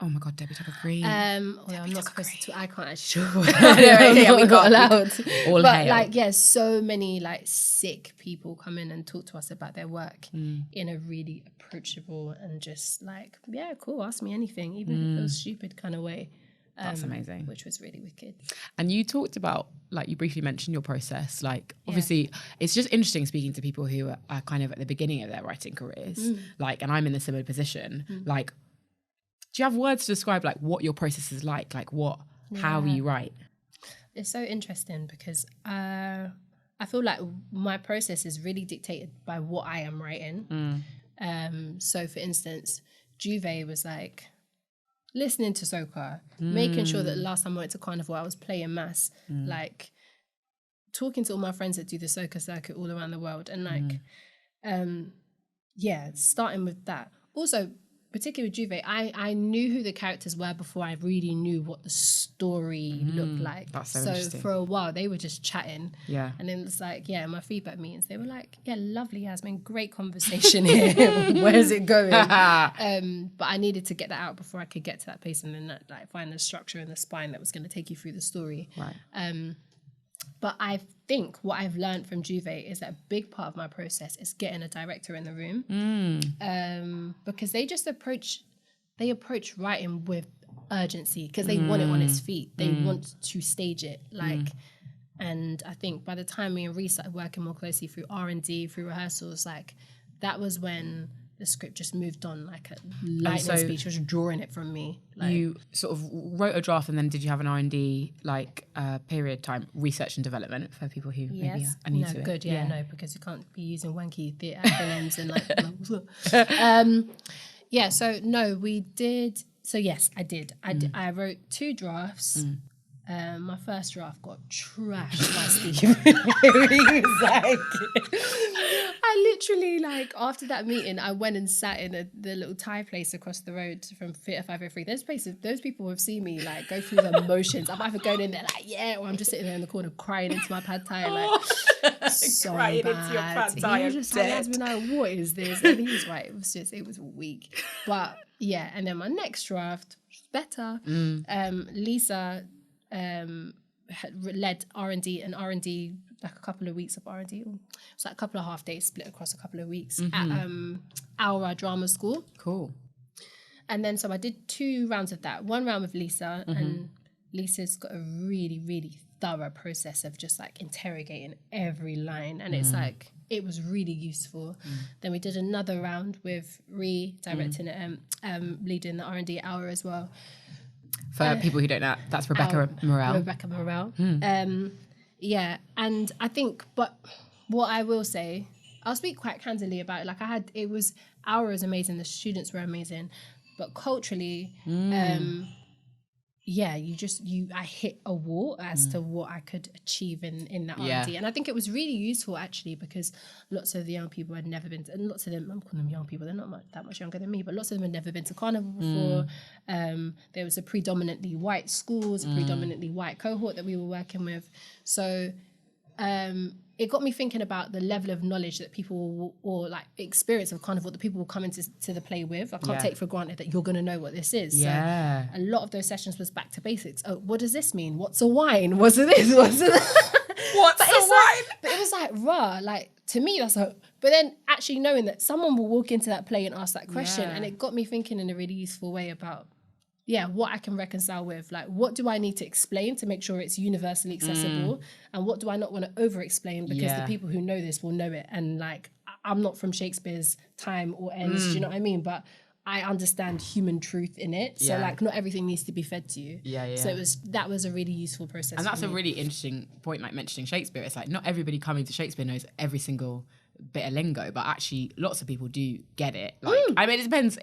[SPEAKER 1] oh my God, Debbie Tucker-Green.
[SPEAKER 2] Although I'm not supposed to, I can't actually talk
[SPEAKER 1] we got
[SPEAKER 2] allowed.
[SPEAKER 1] All
[SPEAKER 2] but
[SPEAKER 1] hail.
[SPEAKER 2] like, yeah, so many like sick people come in and talk to us about their work in a really approachable and just like, yeah, cool, ask me anything, even if it feels stupid kind of way.
[SPEAKER 1] That's amazing.
[SPEAKER 2] Which was really wicked.
[SPEAKER 1] And you talked about, like, you briefly mentioned your process. Like, obviously, it's just interesting speaking to people who are kind of at the beginning of their writing careers. Like, and I'm in a similar position. Like, do you have words to describe like what your process is like how you write?
[SPEAKER 2] It's so interesting because I feel like my process is really dictated by what I am writing. So for instance, Juve was like listening to soca, making sure that the last time I went to Carnival I was playing mass, like talking to all my friends that do the soca circuit all around the world, and like starting with that. Also, particularly with Juve, I knew who the characters were before I really knew what the story looked like.
[SPEAKER 1] That's so
[SPEAKER 2] so
[SPEAKER 1] interesting.
[SPEAKER 2] For a while, they were just chatting.
[SPEAKER 1] Yeah.
[SPEAKER 2] And then it's like, in my feedback meetings, they were like, yeah, lovely, Yasmin, great conversation here. Where's it going? But I needed to get that out before I could get to that place and then like find the structure and the spine that was going to take you through the story.
[SPEAKER 1] Right.
[SPEAKER 2] But I think what I've learned from Juve is that a big part of my process is getting a director in the room, because they just approach writing with urgency because they want it on its feet. They want to stage it, like, and I think by the time me and Reese started working more closely through R&D, through rehearsals, like that was when the script just moved on like a lightning speed. She was drawing it from me. Like,
[SPEAKER 1] you sort of wrote a draft and then did you have an R&D like period time research and development for people who maybe are new to it?
[SPEAKER 2] Good, no, because you can't be using wanky theatre acronyms and like so no, we did. So yes, I did. I wrote 2 drafts. My first draft got trashed by Steve. He was like, I literally, like, after that meeting, I went and sat in the little Thai place across the road from Theatre 503. Those people have seen me, like, go through the motions. I'm either going in there, like, or I'm just sitting there in the corner crying into my pad thai, like, so
[SPEAKER 1] crying
[SPEAKER 2] bad.
[SPEAKER 1] into your pad thai.
[SPEAKER 2] He was just like, Yasmin, like, what is this? And he was right. It was weak. But, yeah, and then my next draft was better. Lisa had led R&D like a couple of weeks of R&D. It was like a couple of half days split across a couple of weeks at Aura Drama School.
[SPEAKER 1] Cool.
[SPEAKER 2] And then so I did 2 rounds of that. 1 round with Lisa, and Lisa's got a really, really thorough process of just like interrogating every line, and it's like it was really useful. Then we did another round with Ree directing it, leading the R&D at Aura as well.
[SPEAKER 1] For people who don't know, that's Rebecca Morel.
[SPEAKER 2] Rebecca Morel. And I think, but what I will say, I'll speak quite candidly about it. Like Aura was amazing, the students were amazing, but culturally, I hit a wall as to what I could achieve in that R&D. And I think it was really useful actually because lots of the young people had never been to, and lots of them, I'm calling them young people, they're not that much younger than me, but lots of them had never been to Carnival before. There was a predominantly white schools, a predominantly white cohort that we were working with. So it got me thinking about the level of knowledge that people or like experience of Carnival that people will come into the play with. I can't take for granted that you're going to know what this is. So a lot of those sessions was back to basics. Oh, what does this mean? What's a wine? What's a this? What's a that?
[SPEAKER 1] What's a wine?
[SPEAKER 2] But it was like, raw, like to me, that's hope. But then actually knowing that someone will walk into that play and ask that question, and it got me thinking in a really useful way about, what I can reconcile with. Like, what do I need to explain to make sure it's universally accessible? And what do I not want to over-explain because the people who know this will know it. And like, I'm not from Shakespeare's time or ends, do you know what I mean? But I understand human truth in it. So like, not everything needs to be fed to you. So that was a really useful process.
[SPEAKER 1] And that's a really interesting point, like mentioning Shakespeare. It's like, not everybody coming to Shakespeare knows every single bit of lingo, but actually lots of people do get it. Like, I mean, it depends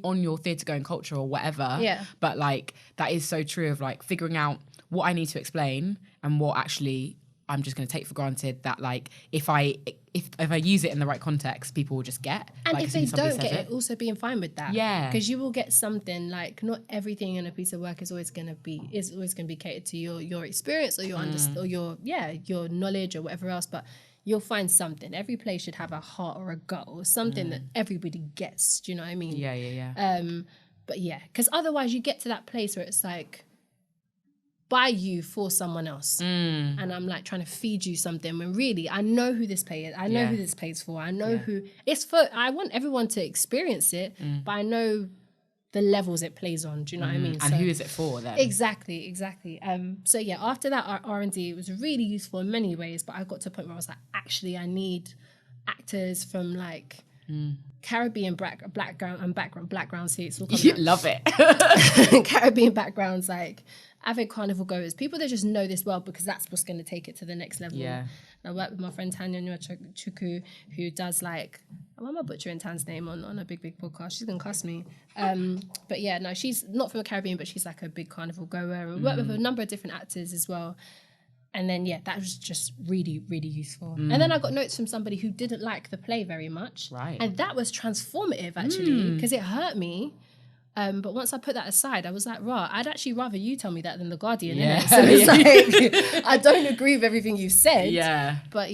[SPEAKER 1] on your theatre going culture or whatever. But like, that is so true of like figuring out what I need to explain and what actually I'm just going to take for granted that like, if I use it in the right context, people will just get.
[SPEAKER 2] And
[SPEAKER 1] like,
[SPEAKER 2] if they don't get it, also being fine with that. Because you will get something, like, not everything in a piece of work is always going to be catered to your experience or your or your knowledge or whatever else, but you'll find something. Every play should have a heart or a gut or something that everybody gets. Do you know what I mean? But because otherwise you get to that place where it's like, by you for someone else. And I'm like trying to feed you something when really I know who this play is. I know who this play's for. I know who it's for. I want everyone to experience it, but I know the levels it plays on. Do you know what I mean?
[SPEAKER 1] And who is it for then?
[SPEAKER 2] Exactly. So after that R&D, it was really useful in many ways, but I got to a point where I was like, actually, I need actors from like Caribbean background. See, it's all coming out.
[SPEAKER 1] Love it.
[SPEAKER 2] Caribbean backgrounds, like avid carnival goers, people that just know this world because that's what's going to take it to the next level. And I work with my friend Tanya Chuku, who does like, why am I butchering Tan's name on a big podcast? She's gonna cuss me. But she's not from the Caribbean, but she's like a big carnival goer, and work with a number of different actors as well. And then that was just really, really useful. And then I got notes from somebody who didn't like the play very much, and that was transformative actually, because it hurt me. But once I put that aside, I was like, I'd actually rather you tell me that than The Guardian, innit? So it's like, I don't agree with everything you've said. But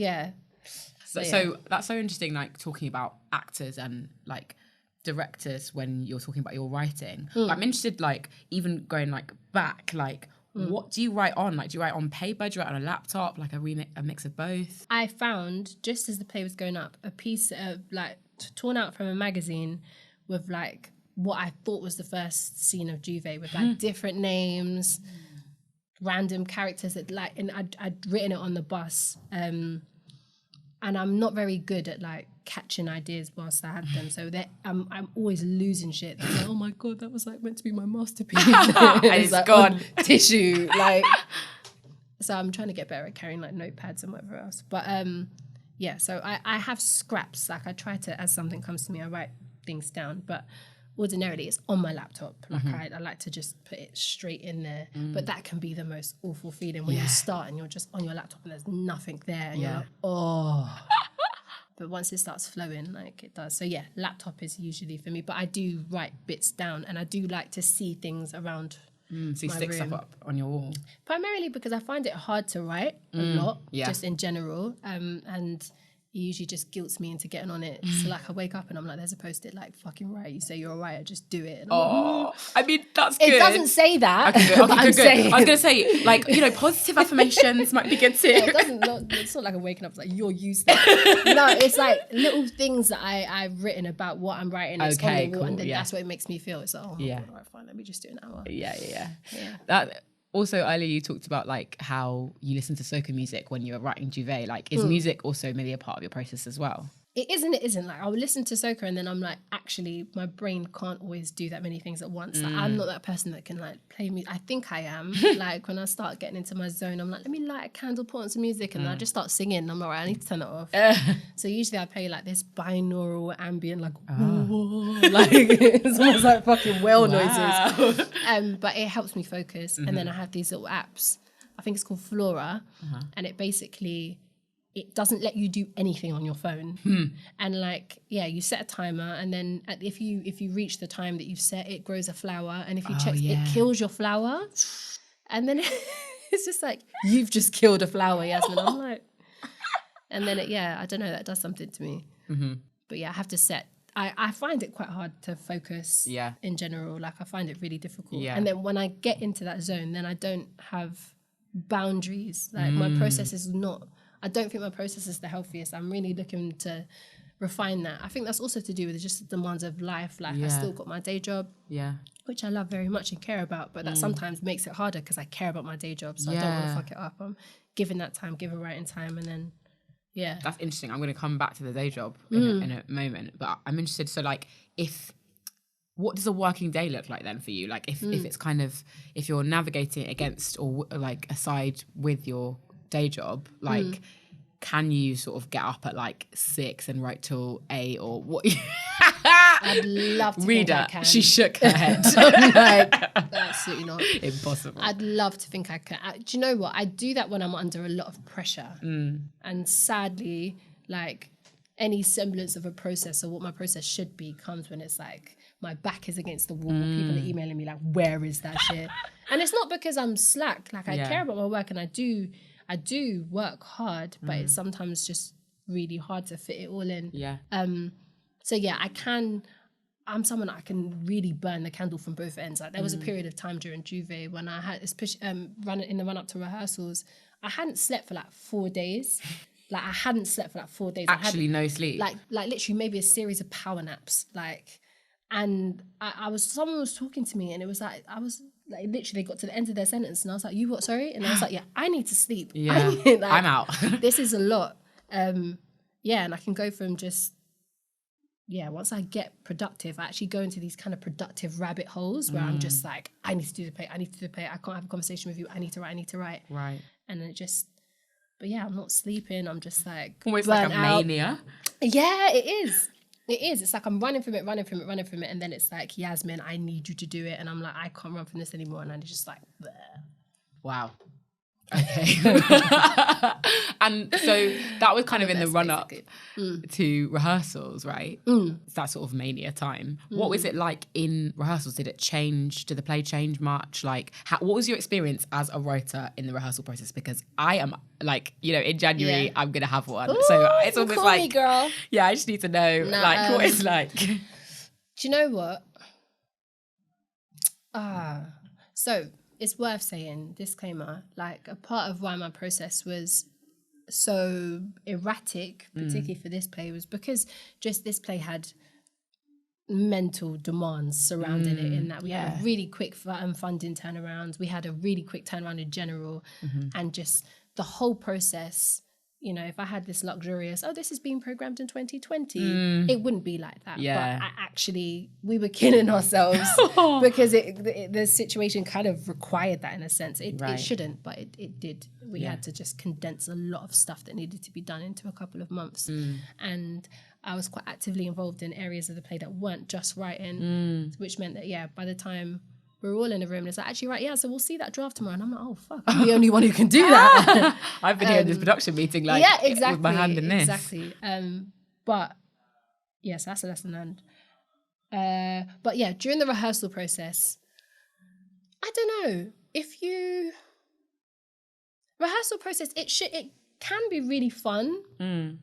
[SPEAKER 1] So that's so interesting, like talking about actors and like directors when you're talking about your writing. I'm interested, like even going like back, like what do you write on? Like, do you write on paper? Do you write on a laptop? Like a mix of both?
[SPEAKER 2] I found, just as the play was going up, a piece like torn out from a magazine with like what I thought was the first scene of Juve with like different names, random characters that like, and I'd written it on the bus. And I'm not very good at like catching ideas whilst I have them. So I'm always losing shit. I'm like, oh my God, that was like meant to be my masterpiece.
[SPEAKER 1] And it's
[SPEAKER 2] like,
[SPEAKER 1] gone.
[SPEAKER 2] Tissue. Like, so I'm trying to get better at carrying like notepads and whatever else. But so I have scraps. Like I try to, as something comes to me, I write things down. But ordinarily it's on my laptop. Like I like to just put it straight in there. But that can be the most awful feeling when you start and you're just on your laptop and there's nothing there. And you're like, oh. But once it starts flowing, like it does. So laptop is usually for me. But I do write bits down and I do like to see things around
[SPEAKER 1] so you stick stuff up on your wall?
[SPEAKER 2] Primarily because I find it hard to write a lot, just in general. And it usually just guilts me into getting on it. So like I wake up and I'm like, there's a post-it like, fucking right, you say you're a writer, just do it. And
[SPEAKER 1] I mean, that's good.
[SPEAKER 2] It doesn't say that.
[SPEAKER 1] Okay, good. I was going to say, like, positive affirmations might be good too.
[SPEAKER 2] It's not like I'm waking up, it's like, you're useless. No, it's like little things that I've written about what I'm writing. It's on the wall, and then that's what it makes me feel. It's like, God, all right, fine, let me just do an hour.
[SPEAKER 1] Yeah. That... Also, earlier you talked about like how you listen to soca music when you're writing Juve. Like, is music also maybe a part of your process as well?
[SPEAKER 2] It isn't. It isn't. Like, I'll listen to soca and then I'm like, actually, my brain can't always do that many things at once. Like, I'm not that person that can like play music. I think I am. Like, when I start getting into my zone, I'm like, let me light a candle, put on some music, and then I just start singing. I'm like, right, I need to turn it off. So usually I play like this binaural ambient, like, like it's almost like fucking whale noises. But it helps me focus. And then I have these little apps. I think it's called Flora, and it basically, it doesn't let you do anything on your phone. And like, you set a timer, and then if you reach the time that you've set, it grows a flower, and if you check, it kills your flower. And then it's just like, you've just killed a flower, Yasmin. I'm like, and then I don't know, that does something to me. But I have to set, I find it quite hard to focus in general. Like, I find it really difficult. And then when I get into that zone, then I don't have boundaries. Like, my process is not, I don't think my process is the healthiest. I'm really looking to refine that. I think that's also to do with just the demands of life. Like I still got my day job, which I love very much and care about, but that sometimes makes it harder because I care about my day job, so I don't want to fuck it up. I'm giving that time, writing time, and then that's
[SPEAKER 1] interesting. I'm going to come back to the day job in a moment, but I'm interested. So like, what does a working day look like then for you? Like if it's kind of, if you're navigating against or like aside with your day job, like can you sort of get up at like 6 and write till 8 or what?
[SPEAKER 2] I'd love to think I can.
[SPEAKER 1] She shook her head.
[SPEAKER 2] Like, absolutely not.
[SPEAKER 1] Impossible.
[SPEAKER 2] I'd love to think I could. Do you know what? I do that when I'm under a lot of pressure. And sadly, like any semblance of a process or what my process should be comes when it's like my back is against the wall. People are emailing me like, where is that shit? And it's not because I'm slack. Like I care about my work and I do work hard, but it's sometimes just really hard to fit it all in. So yeah, I'm someone that I can really burn the candle from both ends. Like there was a period of time during Juve when I had this in the run up to rehearsals, I hadn't slept for like 4 days. Like I hadn't slept for like 4 days.
[SPEAKER 1] Actually, no sleep.
[SPEAKER 2] Like literally maybe a series of power naps. Like, and someone was talking to me and it was like, I was like, literally they got to the end of their sentence and I was like, you what, sorry? And I was like, yeah, I need to sleep.
[SPEAKER 1] Yeah, I'm out.
[SPEAKER 2] This is a lot. And I can go from just, once I get productive, I actually go into these kind of productive rabbit holes where I'm just like, I need to do the play, I can't have a conversation with you, I need to write. Right. And it just, but I'm not sleeping, I'm just like
[SPEAKER 1] almost like a mania.
[SPEAKER 2] Yeah, it is. It's like I'm running from it. And then it's like, Yasmin, I need you to do it. And I'm like, I can't run from this anymore. And I'm just like, bleh.
[SPEAKER 1] Wow. Okay. And so that was kind of in the run up to rehearsals, right? It's that sort of mania time. What was it like in rehearsals? Did it change? Did the play change much? Like, what was your experience as a writer in the rehearsal process? Because I am like, in January, I'm going to have one.
[SPEAKER 2] Ooh,
[SPEAKER 1] so it's almost
[SPEAKER 2] call
[SPEAKER 1] like,
[SPEAKER 2] me, girl.
[SPEAKER 1] Yeah, I just need to know what it's like.
[SPEAKER 2] Do you know what? So it's worth saying, disclaimer, like a part of why my process was so erratic, particularly for this play, was because just this play had mental demands surrounding it, in that we had a really quick funding turnaround. We had a really quick turnaround in general, and just the whole process, if I had this luxurious, this is being programmed in 2020, it wouldn't be like that.
[SPEAKER 1] Yeah.
[SPEAKER 2] But we were killing ourselves because the situation kind of required that in a sense. It shouldn't, but it did. We had to just condense a lot of stuff that needed to be done into a couple of months. And I was quite actively involved in areas of the play that weren't just writing, which meant that, by the time we're all in a room and it's like, actually, so we'll see that draft tomorrow. And I'm like, oh, fuck, I'm the only one who can do that.
[SPEAKER 1] I've been here in this production meeting, like,
[SPEAKER 2] exactly,
[SPEAKER 1] with my hand in this.
[SPEAKER 2] Exactly. But, yes, that's a lesson learned. But, during the rehearsal process, I don't know, rehearsal process, it can be really fun.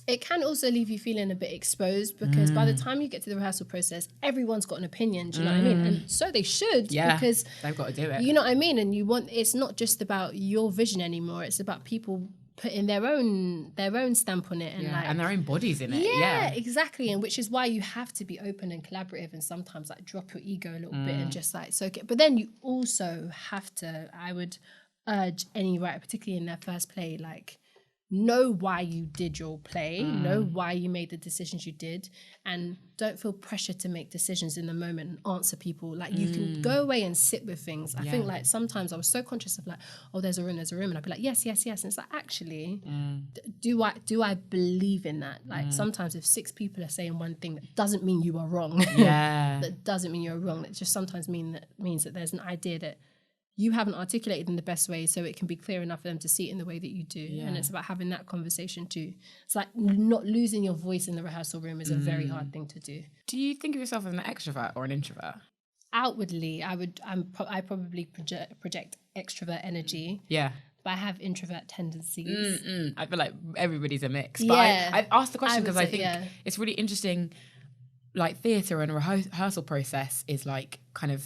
[SPEAKER 2] It can also leave you feeling a bit exposed because by the time you get to the rehearsal process, everyone's got an opinion. Do you know what I mean? And so they should, because
[SPEAKER 1] they've got to do it.
[SPEAKER 2] You know what I mean? And it's not just about your vision anymore. It's about people putting their own stamp on it and
[SPEAKER 1] their own bodies in it.
[SPEAKER 2] Yeah, exactly. And which is why you have to be open and collaborative and sometimes like drop your ego a little bit and just like soak it. But then you also have to, I would urge any writer, particularly in their first play, like, know why you did your play, know why you made the decisions you did, and don't feel pressure to make decisions in the moment and answer people. Like you can go away and sit with things. I think like sometimes I was so conscious of like, there's a room, and I'd be like, yes. And it's like, actually, do I believe in that? Like sometimes if 6 people are saying one thing, that doesn't mean you are wrong. That doesn't mean you're wrong. It just sometimes means that there's an idea that you haven't articulated in the best way, so it can be clear enough for them to see it in the way that you do. And it's about having that conversation too. It's like not losing your voice in the rehearsal room is a very hard thing to do.
[SPEAKER 1] Do you think of yourself as an extrovert or an introvert?
[SPEAKER 2] Outwardly, I probably project extrovert energy. Yeah. But I have introvert tendencies.
[SPEAKER 1] I feel like everybody's a mix. But I asked the question because I think it's really interesting. Like theatre and a rehearsal process is like kind of,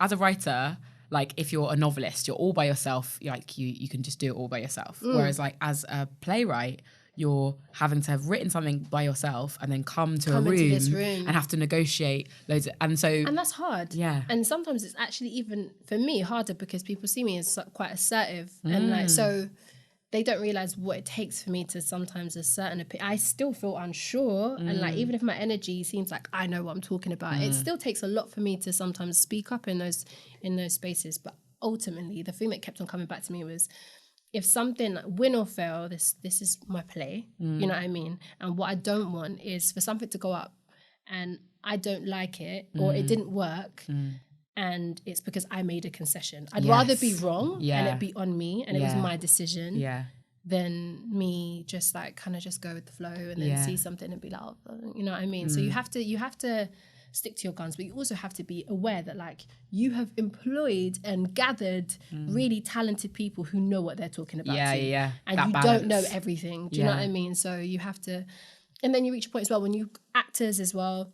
[SPEAKER 1] as a writer, like if you're a novelist, you're all by yourself, like you can just do it all by yourself. Whereas like as a playwright, you're having to have written something by yourself and then come into this room and have to negotiate loads of, and that's
[SPEAKER 2] hard.
[SPEAKER 1] Yeah.
[SPEAKER 2] And sometimes it's actually even for me harder because people see me as quite assertive and like, so they don't realize what it takes for me to sometimes assert an opinion. I still feel unsure and like, even if my energy seems like I know what I'm talking about, it still takes a lot for me to sometimes speak up in those spaces. But ultimately the thing that kept on coming back to me was, if something, win or fail, this is my play, you know what I mean? And what I don't want is for something to go up and I don't like it or it didn't work and it's because I made a concession. I'd rather be wrong and it be on me and it was my decision than me just like kind of just go with the flow and then see something and be like, oh, you know what I mean? So you have to stick to your guns, but you also have to be aware that like you have employed and gathered really talented people who know what they're talking about and that you don't know everything, do you know what I mean? So you have to, and then you reach a point as well when you actors as well,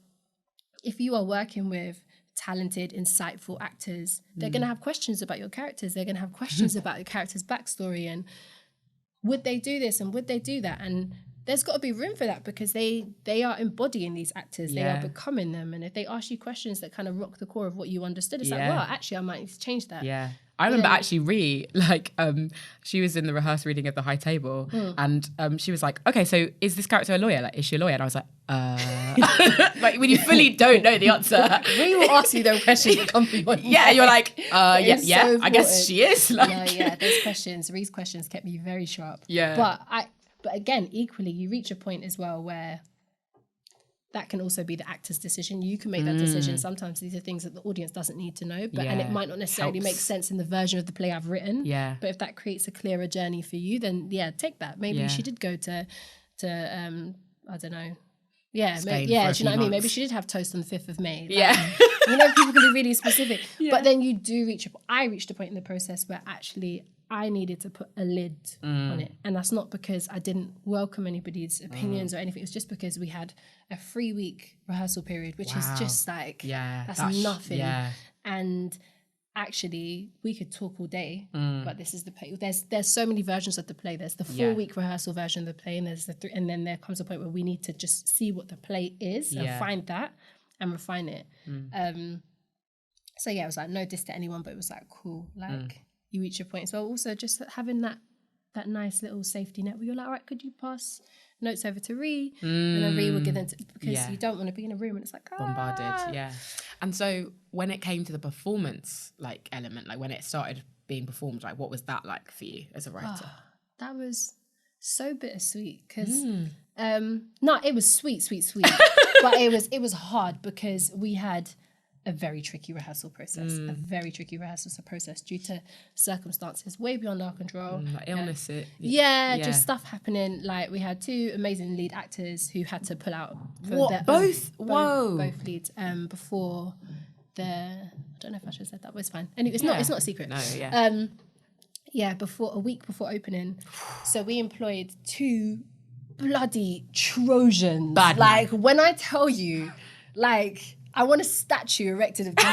[SPEAKER 2] if you are working with talented, insightful actors, they're going to have questions about your characters, they're going to have questions about your character's backstory and would they do this and would they do that, and there's got to be room for that because they are embodying these actors. They are becoming them. And if they ask you questions that kind of rock the core of what you understood, it's like, well, actually, I might need to change that.
[SPEAKER 1] Yeah. I remember actually Ree, like, she was in the rehearsal reading of The High Table and she was like, okay, so is this character a lawyer? Like, is she a lawyer? And I was like, like when you fully don't know the answer.
[SPEAKER 2] Ree will ask you those questions that come from your
[SPEAKER 1] Yeah, you're like, so I guess she is. Like.
[SPEAKER 2] Yeah, those questions, Ree's questions kept me very sharp.
[SPEAKER 1] Yeah.
[SPEAKER 2] But again, equally, you reach a point as well where that can also be the actor's decision. You can make that decision. Sometimes these are things that the audience doesn't need to know, and it might not necessarily make sense in the version of the play I've written.
[SPEAKER 1] Yeah.
[SPEAKER 2] But if that creates a clearer journey for you, then take that. Maybe she did go to I don't know. Yeah, do you know what I mean? Maybe she did have toast on the 5th of May. Like, you know, people can be really specific. But then you do I reached a point in the process where actually I needed to put a lid on it. And that's not because I didn't welcome anybody's opinions or anything. It was just because we had a 3-week rehearsal period, which is just like, that's nothing. Yeah. And actually, we could talk all day, but this is the play. There's so many versions of the play. There's the 4-week rehearsal version of the play, and there's and then there comes a point where we need to just see what the play is and find that and refine it. So it was like no diss to anyone, but it was like cool, like. You reach a point. So also just having that nice little safety net where you're like, all right, could you pass notes over to Ree? And then Ree will give them because you don't want to be in a room and it's like
[SPEAKER 1] bombarded. Yeah. And so when it came to the performance like element, like when it started being performed, like what was that like for you as a writer?
[SPEAKER 2] That was so bittersweet because no, it was sweet. But it was hard because we had a very tricky rehearsal process, due to circumstances way beyond our control.
[SPEAKER 1] Like illness.
[SPEAKER 2] Just stuff happening. Like we had 2 amazing lead actors who had to pull out.
[SPEAKER 1] Both
[SPEAKER 2] leads before I don't know if I should have said that, but it's fine. Anyway, it's not a secret.
[SPEAKER 1] No,
[SPEAKER 2] before a week before opening. So we employed 2 bloody Trojans. Like when I tell you, like, I want a statue erected of these,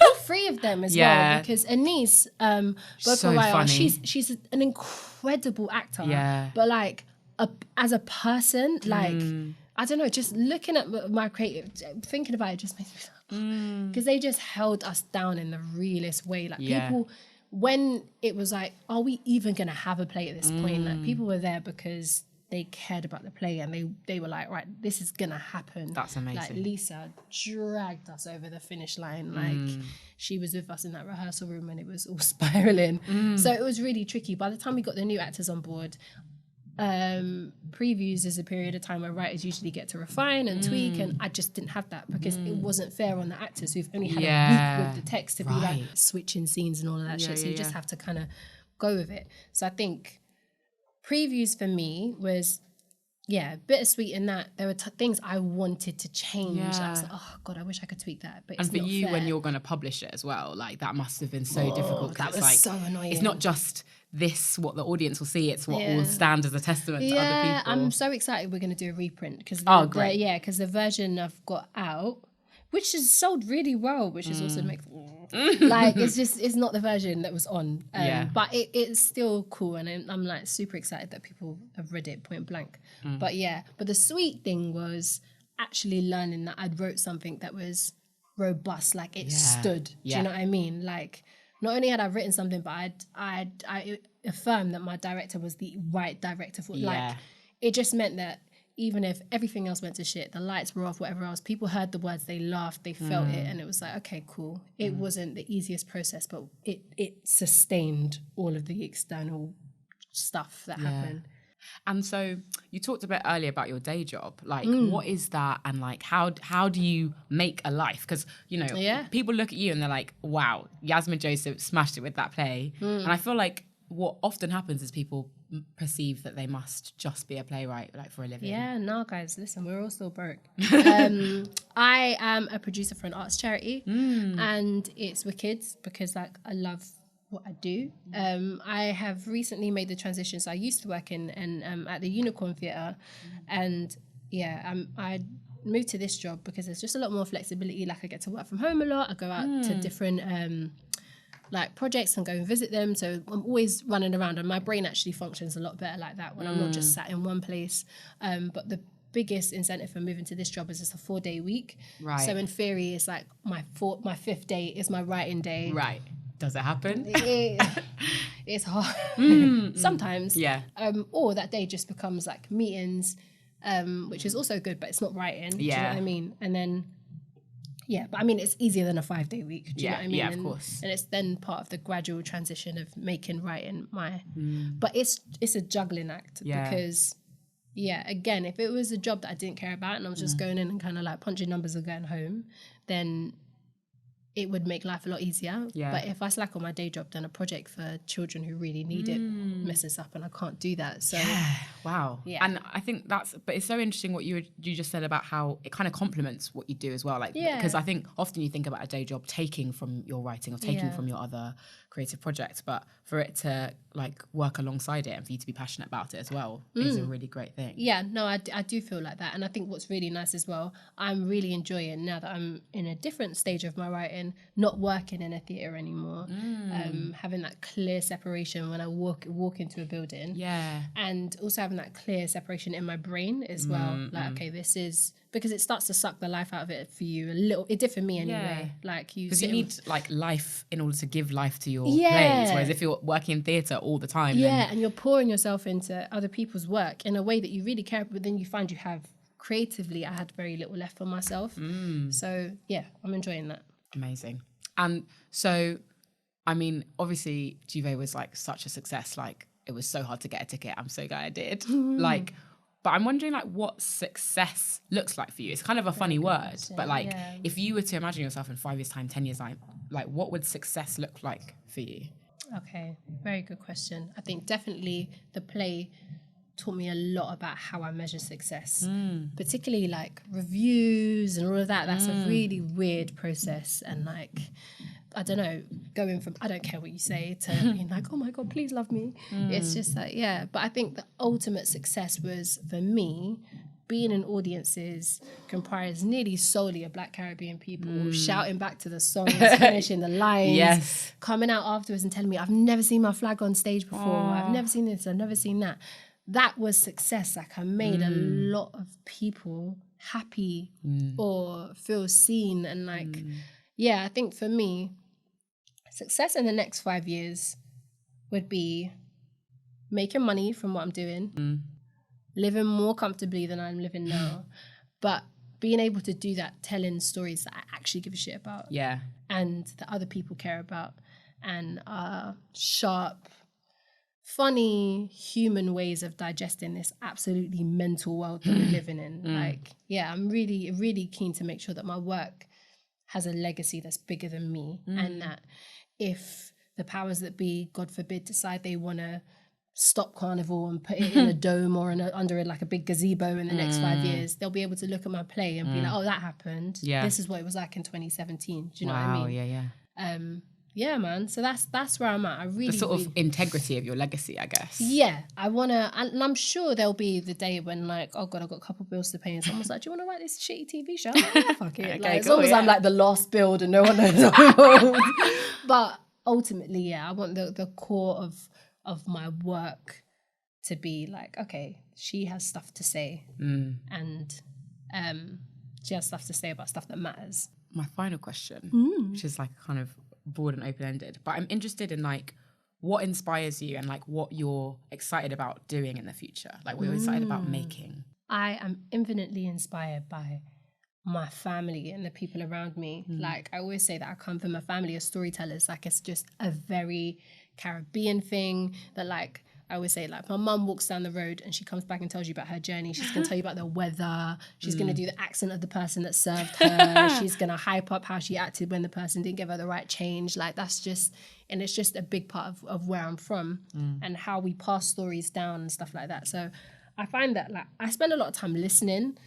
[SPEAKER 2] all 3 of them as well, because Anise, she's an incredible actor. Yeah. But like as a person, like I don't know, just looking at my creative, thinking about it just makes me because they just held us down in the realest way. Like people, when it was like, are we even gonna have a play at this point? Like people were there because they cared about the play and they were like, right, this is gonna happen.
[SPEAKER 1] That's amazing.
[SPEAKER 2] Like Lisa dragged us over the finish line. Like she was with us in that rehearsal room and it was all spiraling. So it was really tricky. By the time we got the new actors on board, previews is a period of time where writers usually get to refine and tweak, and I just didn't have that because it wasn't fair on the actors who've only had a week with the text to be like switching scenes and all of that shit. So you just have to kind of go with it. So I think previews for me was bittersweet in that there were things I wanted to change. I was like, oh God, I wish I could tweak that. But
[SPEAKER 1] and for you, when you're going to publish it as well, like that must have been so difficult.
[SPEAKER 2] That was like, so annoying.
[SPEAKER 1] It's not just what the audience will see, it's what will stand as a testament to other people.
[SPEAKER 2] I'm so excited we're going to do a reprint because
[SPEAKER 1] great.
[SPEAKER 2] Because the version I've got out, which is sold really well, which is also makes Like, it's not the version that was on.
[SPEAKER 1] Yeah.
[SPEAKER 2] But it's still cool. And I'm like super excited that people have read it point blank. But yeah, but the sweet thing was actually learning that I'd wrote something that was robust, like it stood. Do you know what I mean? Like, not only had I written something, but I affirmed that my director was the right director for like, it just meant that even if everything else went to shit, the lights were off, whatever else, people heard the words, they laughed, they felt it, and it was like, okay, cool. It wasn't the easiest process, but it sustained all of the external stuff that happened.
[SPEAKER 1] And so you talked a bit earlier about your day job. Like, what is that? And like, how do you make a life? Because, you know, people look at you and they're like, wow, Yasmin Joseph smashed it with that play. And I feel like what often happens is people perceive that they must just be a playwright, like, for a living.
[SPEAKER 2] Yeah, no, guys, listen, we're all still broke. I am a producer for an arts charity, and it's wicked because, like, I love what I do. I have recently made the transition. So I used to work in at the Unicorn Theatre, and I moved to this job because there's just a lot more flexibility. Like, I get to work from home a lot. I go out to different like projects and go and visit them. So I'm always running around, and my brain actually functions a lot better like that when I'm not just sat in one place. But the biggest incentive for moving to this job is it's a 4-day week. Right. So in theory, it's like my 5th day is my writing day.
[SPEAKER 1] Right. Does it happen?
[SPEAKER 2] It's hard sometimes. Yeah. Or that day just becomes like meetings, which is also good, but it's not writing. Do you know what I mean? And then, but I mean, it's easier than a 5-day week. Do you know what I mean?
[SPEAKER 1] Yeah, of course.
[SPEAKER 2] And it's then part of the gradual transition of making writing my. But it's a juggling act because, again, if it was a job that I didn't care about and I was just going in and kind of like punching numbers and going home, then it would make life a lot easier. Yeah. But if I slack on my day job, then a project for children who really need it messes up, and I can't do that. So
[SPEAKER 1] wow. Yeah. And I think but it's so interesting what you just said about how it kind of complements what you do as well. Like, because I think often you think about a day job taking from your writing or taking from your other creative projects, but for it to like work alongside it and for you to be passionate about it as well is a really great thing. Yeah, no, I do feel like that. And I think what's really nice as well, I'm really enjoying now that I'm in a different stage of my writing, not working in a theatre anymore, having that clear separation when I walk into a building. Yeah. And also having that clear separation in my brain as well. Like, okay, this is, because it starts to suck the life out of it for you a little. It did for me anyway. Like, because you need like life in order to give life to your plays. Whereas if you're working in theatre all the time, and you're pouring yourself into other people's work in a way that you really care, but then you find you have creatively, I had very little left for myself. So yeah, I'm enjoying that. Amazing. And so, I mean, obviously Juve was like such a success. Like, it was so hard to get a ticket. I'm so glad I did. Like, but I'm wondering like what success looks like for you. It's kind of a funny word, but like if you were to imagine yourself in 5 years time, 10 years time, like what would success look like for you?
[SPEAKER 2] Okay, very good question. I think definitely the play taught me a lot about how I measure success, particularly like reviews and all of that. That's a really weird process. And like, I don't know, going from I don't care what you say to being like, oh my God, please love me. It's just like, but I think the ultimate success was, for me, being in audiences comprised nearly solely of Black Caribbean people shouting back to the songs, finishing the lines, coming out afterwards and telling me, I've never seen my flag on stage before. I've never seen this, I've never seen that. That was success. Like, I made a lot of people happy or feel seen. And like, I think for me, success in the next 5 years would be making money from what I'm doing, living more comfortably than I'm living now, but being able to do that, telling stories that I actually give a shit about, and that other people care about, and sharp, funny, human ways of digesting this absolutely mental world that we're living in. Like, I'm really, really keen to make sure that my work has a legacy that's bigger than me, and that if the powers that be, God forbid, decide they want to stop Carnival and put it in a dome or under like a big gazebo in the next 5 years, they'll be able to look at my play and be like, oh, that happened. This is what it was like in 2017. Do you know what I mean? yeah, man. So that's where I'm at. I really
[SPEAKER 1] The sort of integrity of your legacy, I guess.
[SPEAKER 2] Yeah, I wanna, and I'm sure there'll be the day when like, oh god, I've got a couple bills to pay, and someone's like, do you want to write this shitty TV show? I'm like, yeah, fuck it.
[SPEAKER 1] Okay,
[SPEAKER 2] Like, as
[SPEAKER 1] cool,
[SPEAKER 2] long as
[SPEAKER 1] yeah.
[SPEAKER 2] I'm like the last build and no one knows I'm involved. But ultimately, yeah, I want the core of my work to be like, okay, she has stuff to say, and she has stuff to say about stuff that matters.
[SPEAKER 1] My final question, which is like kind of broad and open-ended, but I'm interested in like what inspires you and like what you're excited about doing in the future, like what you're excited about making.
[SPEAKER 2] I am infinitely inspired by my family and the people around me. Like I always say that I come from a family of storytellers. Like it's just a very Caribbean thing that like, I always say, like, my mum walks down the road and she comes back and tells you about her journey. She's going to tell you about the weather. She's going to do the accent of the person that served her. She's going to hype up how she acted when the person didn't give her the right change. Like, that's just, and it's just a big part of where I'm from and how we pass stories down and stuff like that. So I find that, like, I spend a lot of time listening.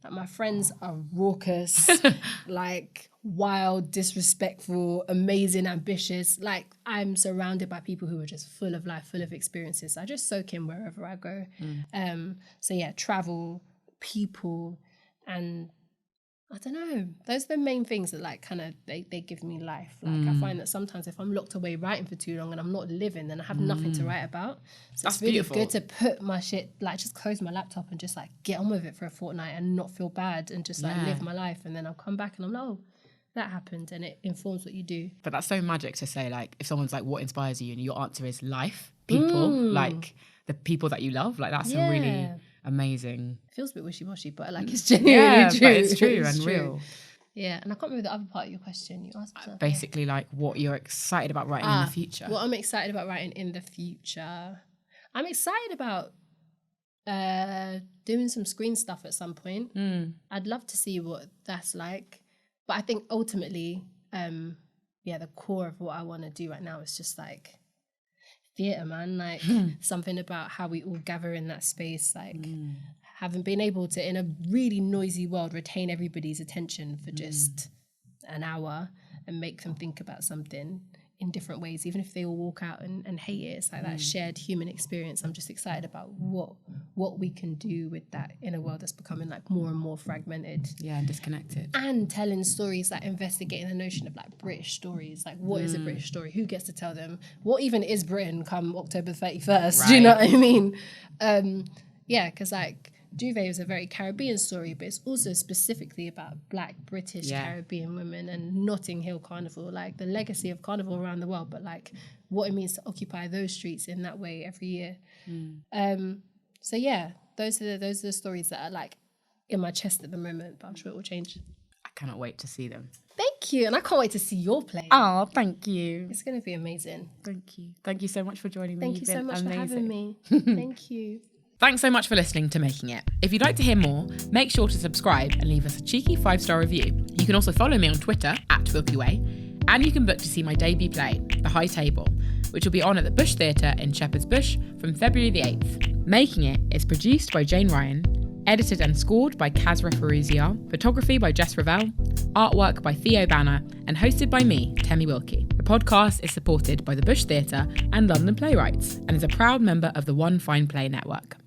[SPEAKER 2] Like, my friends are raucous, like, wild, disrespectful, amazing, ambitious. Like, I'm surrounded by people who are just full of life, full of experiences. I just soak in wherever I go. So yeah, travel, people, and I don't know. Those are the main things that like kind of they give me life. Like I find that sometimes if I'm locked away writing for too long and I'm not living, then I have nothing to write about. So
[SPEAKER 1] That's
[SPEAKER 2] it's really
[SPEAKER 1] beautiful.
[SPEAKER 2] good to put my shit, like just close my laptop and just like get on with it for a fortnight and not feel bad and just like live my life. And then I'll come back and I'm like, oh, that happened, and it informs what you do.
[SPEAKER 1] But that's so magic to say, like, if someone's like, what inspires you? And your answer is life, people, like the people that you love. Like, that's a really amazing.
[SPEAKER 2] It feels a bit wishy-washy, but like it's genuinely true.
[SPEAKER 1] But it's true and real.
[SPEAKER 2] Yeah, and I can't remember the other part of your question. You asked me something.
[SPEAKER 1] Basically, like, what you're excited about writing in the future.
[SPEAKER 2] What I'm excited about writing in the future. I'm excited about doing some screen stuff at some point. I'd love to see what that's like. But I think ultimately, the core of what I want to do right now is just like theatre, man. Like something about how we all gather in that space, like having been able to, in a really noisy world, retain everybody's attention for just an hour and make them think about something in different ways, even if they all walk out and hate it. It's like that shared human experience. I'm just excited about what we can do with that in a world that's becoming like more and more fragmented.
[SPEAKER 1] Yeah, and disconnected.
[SPEAKER 2] And telling stories, like investigating the notion of like British stories. Like what is a British story? Who gets to tell them? What even is Britain come October 31st?
[SPEAKER 1] Right.
[SPEAKER 2] Do you know what I mean? Because like Duvet is a very Caribbean story, but it's also specifically about Black British Caribbean women and Notting Hill Carnival, like the legacy of Carnival around the world, but like what it means to occupy those streets in that way every year. So yeah, those are the stories that are like in my chest at the moment, but I'm sure it will change.
[SPEAKER 1] I cannot wait to see them.
[SPEAKER 2] Thank you, and I can't wait to see your play.
[SPEAKER 1] Oh, thank you.
[SPEAKER 2] It's going to be amazing.
[SPEAKER 1] Thank you. Thank you so much for joining me.
[SPEAKER 2] Thank you
[SPEAKER 1] You've
[SPEAKER 2] so
[SPEAKER 1] been
[SPEAKER 2] much for having me. Thank you.
[SPEAKER 1] Thanks so much for listening to Making It. If you'd like to hear more, make sure to subscribe and leave us a cheeky 5-star review. You can also follow me on Twitter @WilkeyWay, and you can book to see my debut play, The High Table, which will be on at the Bush Theatre in Shepherd's Bush from February the 8th. Making It is produced by Jane Ryan, edited and scored by Kasra Firouzyar, photography by Jess Ravel, artwork by Theo Banner, and hosted by me, Temi Wilkey. The podcast is supported by the Bush Theatre and London Playwrights, and is a proud member of the OneFinePlay network.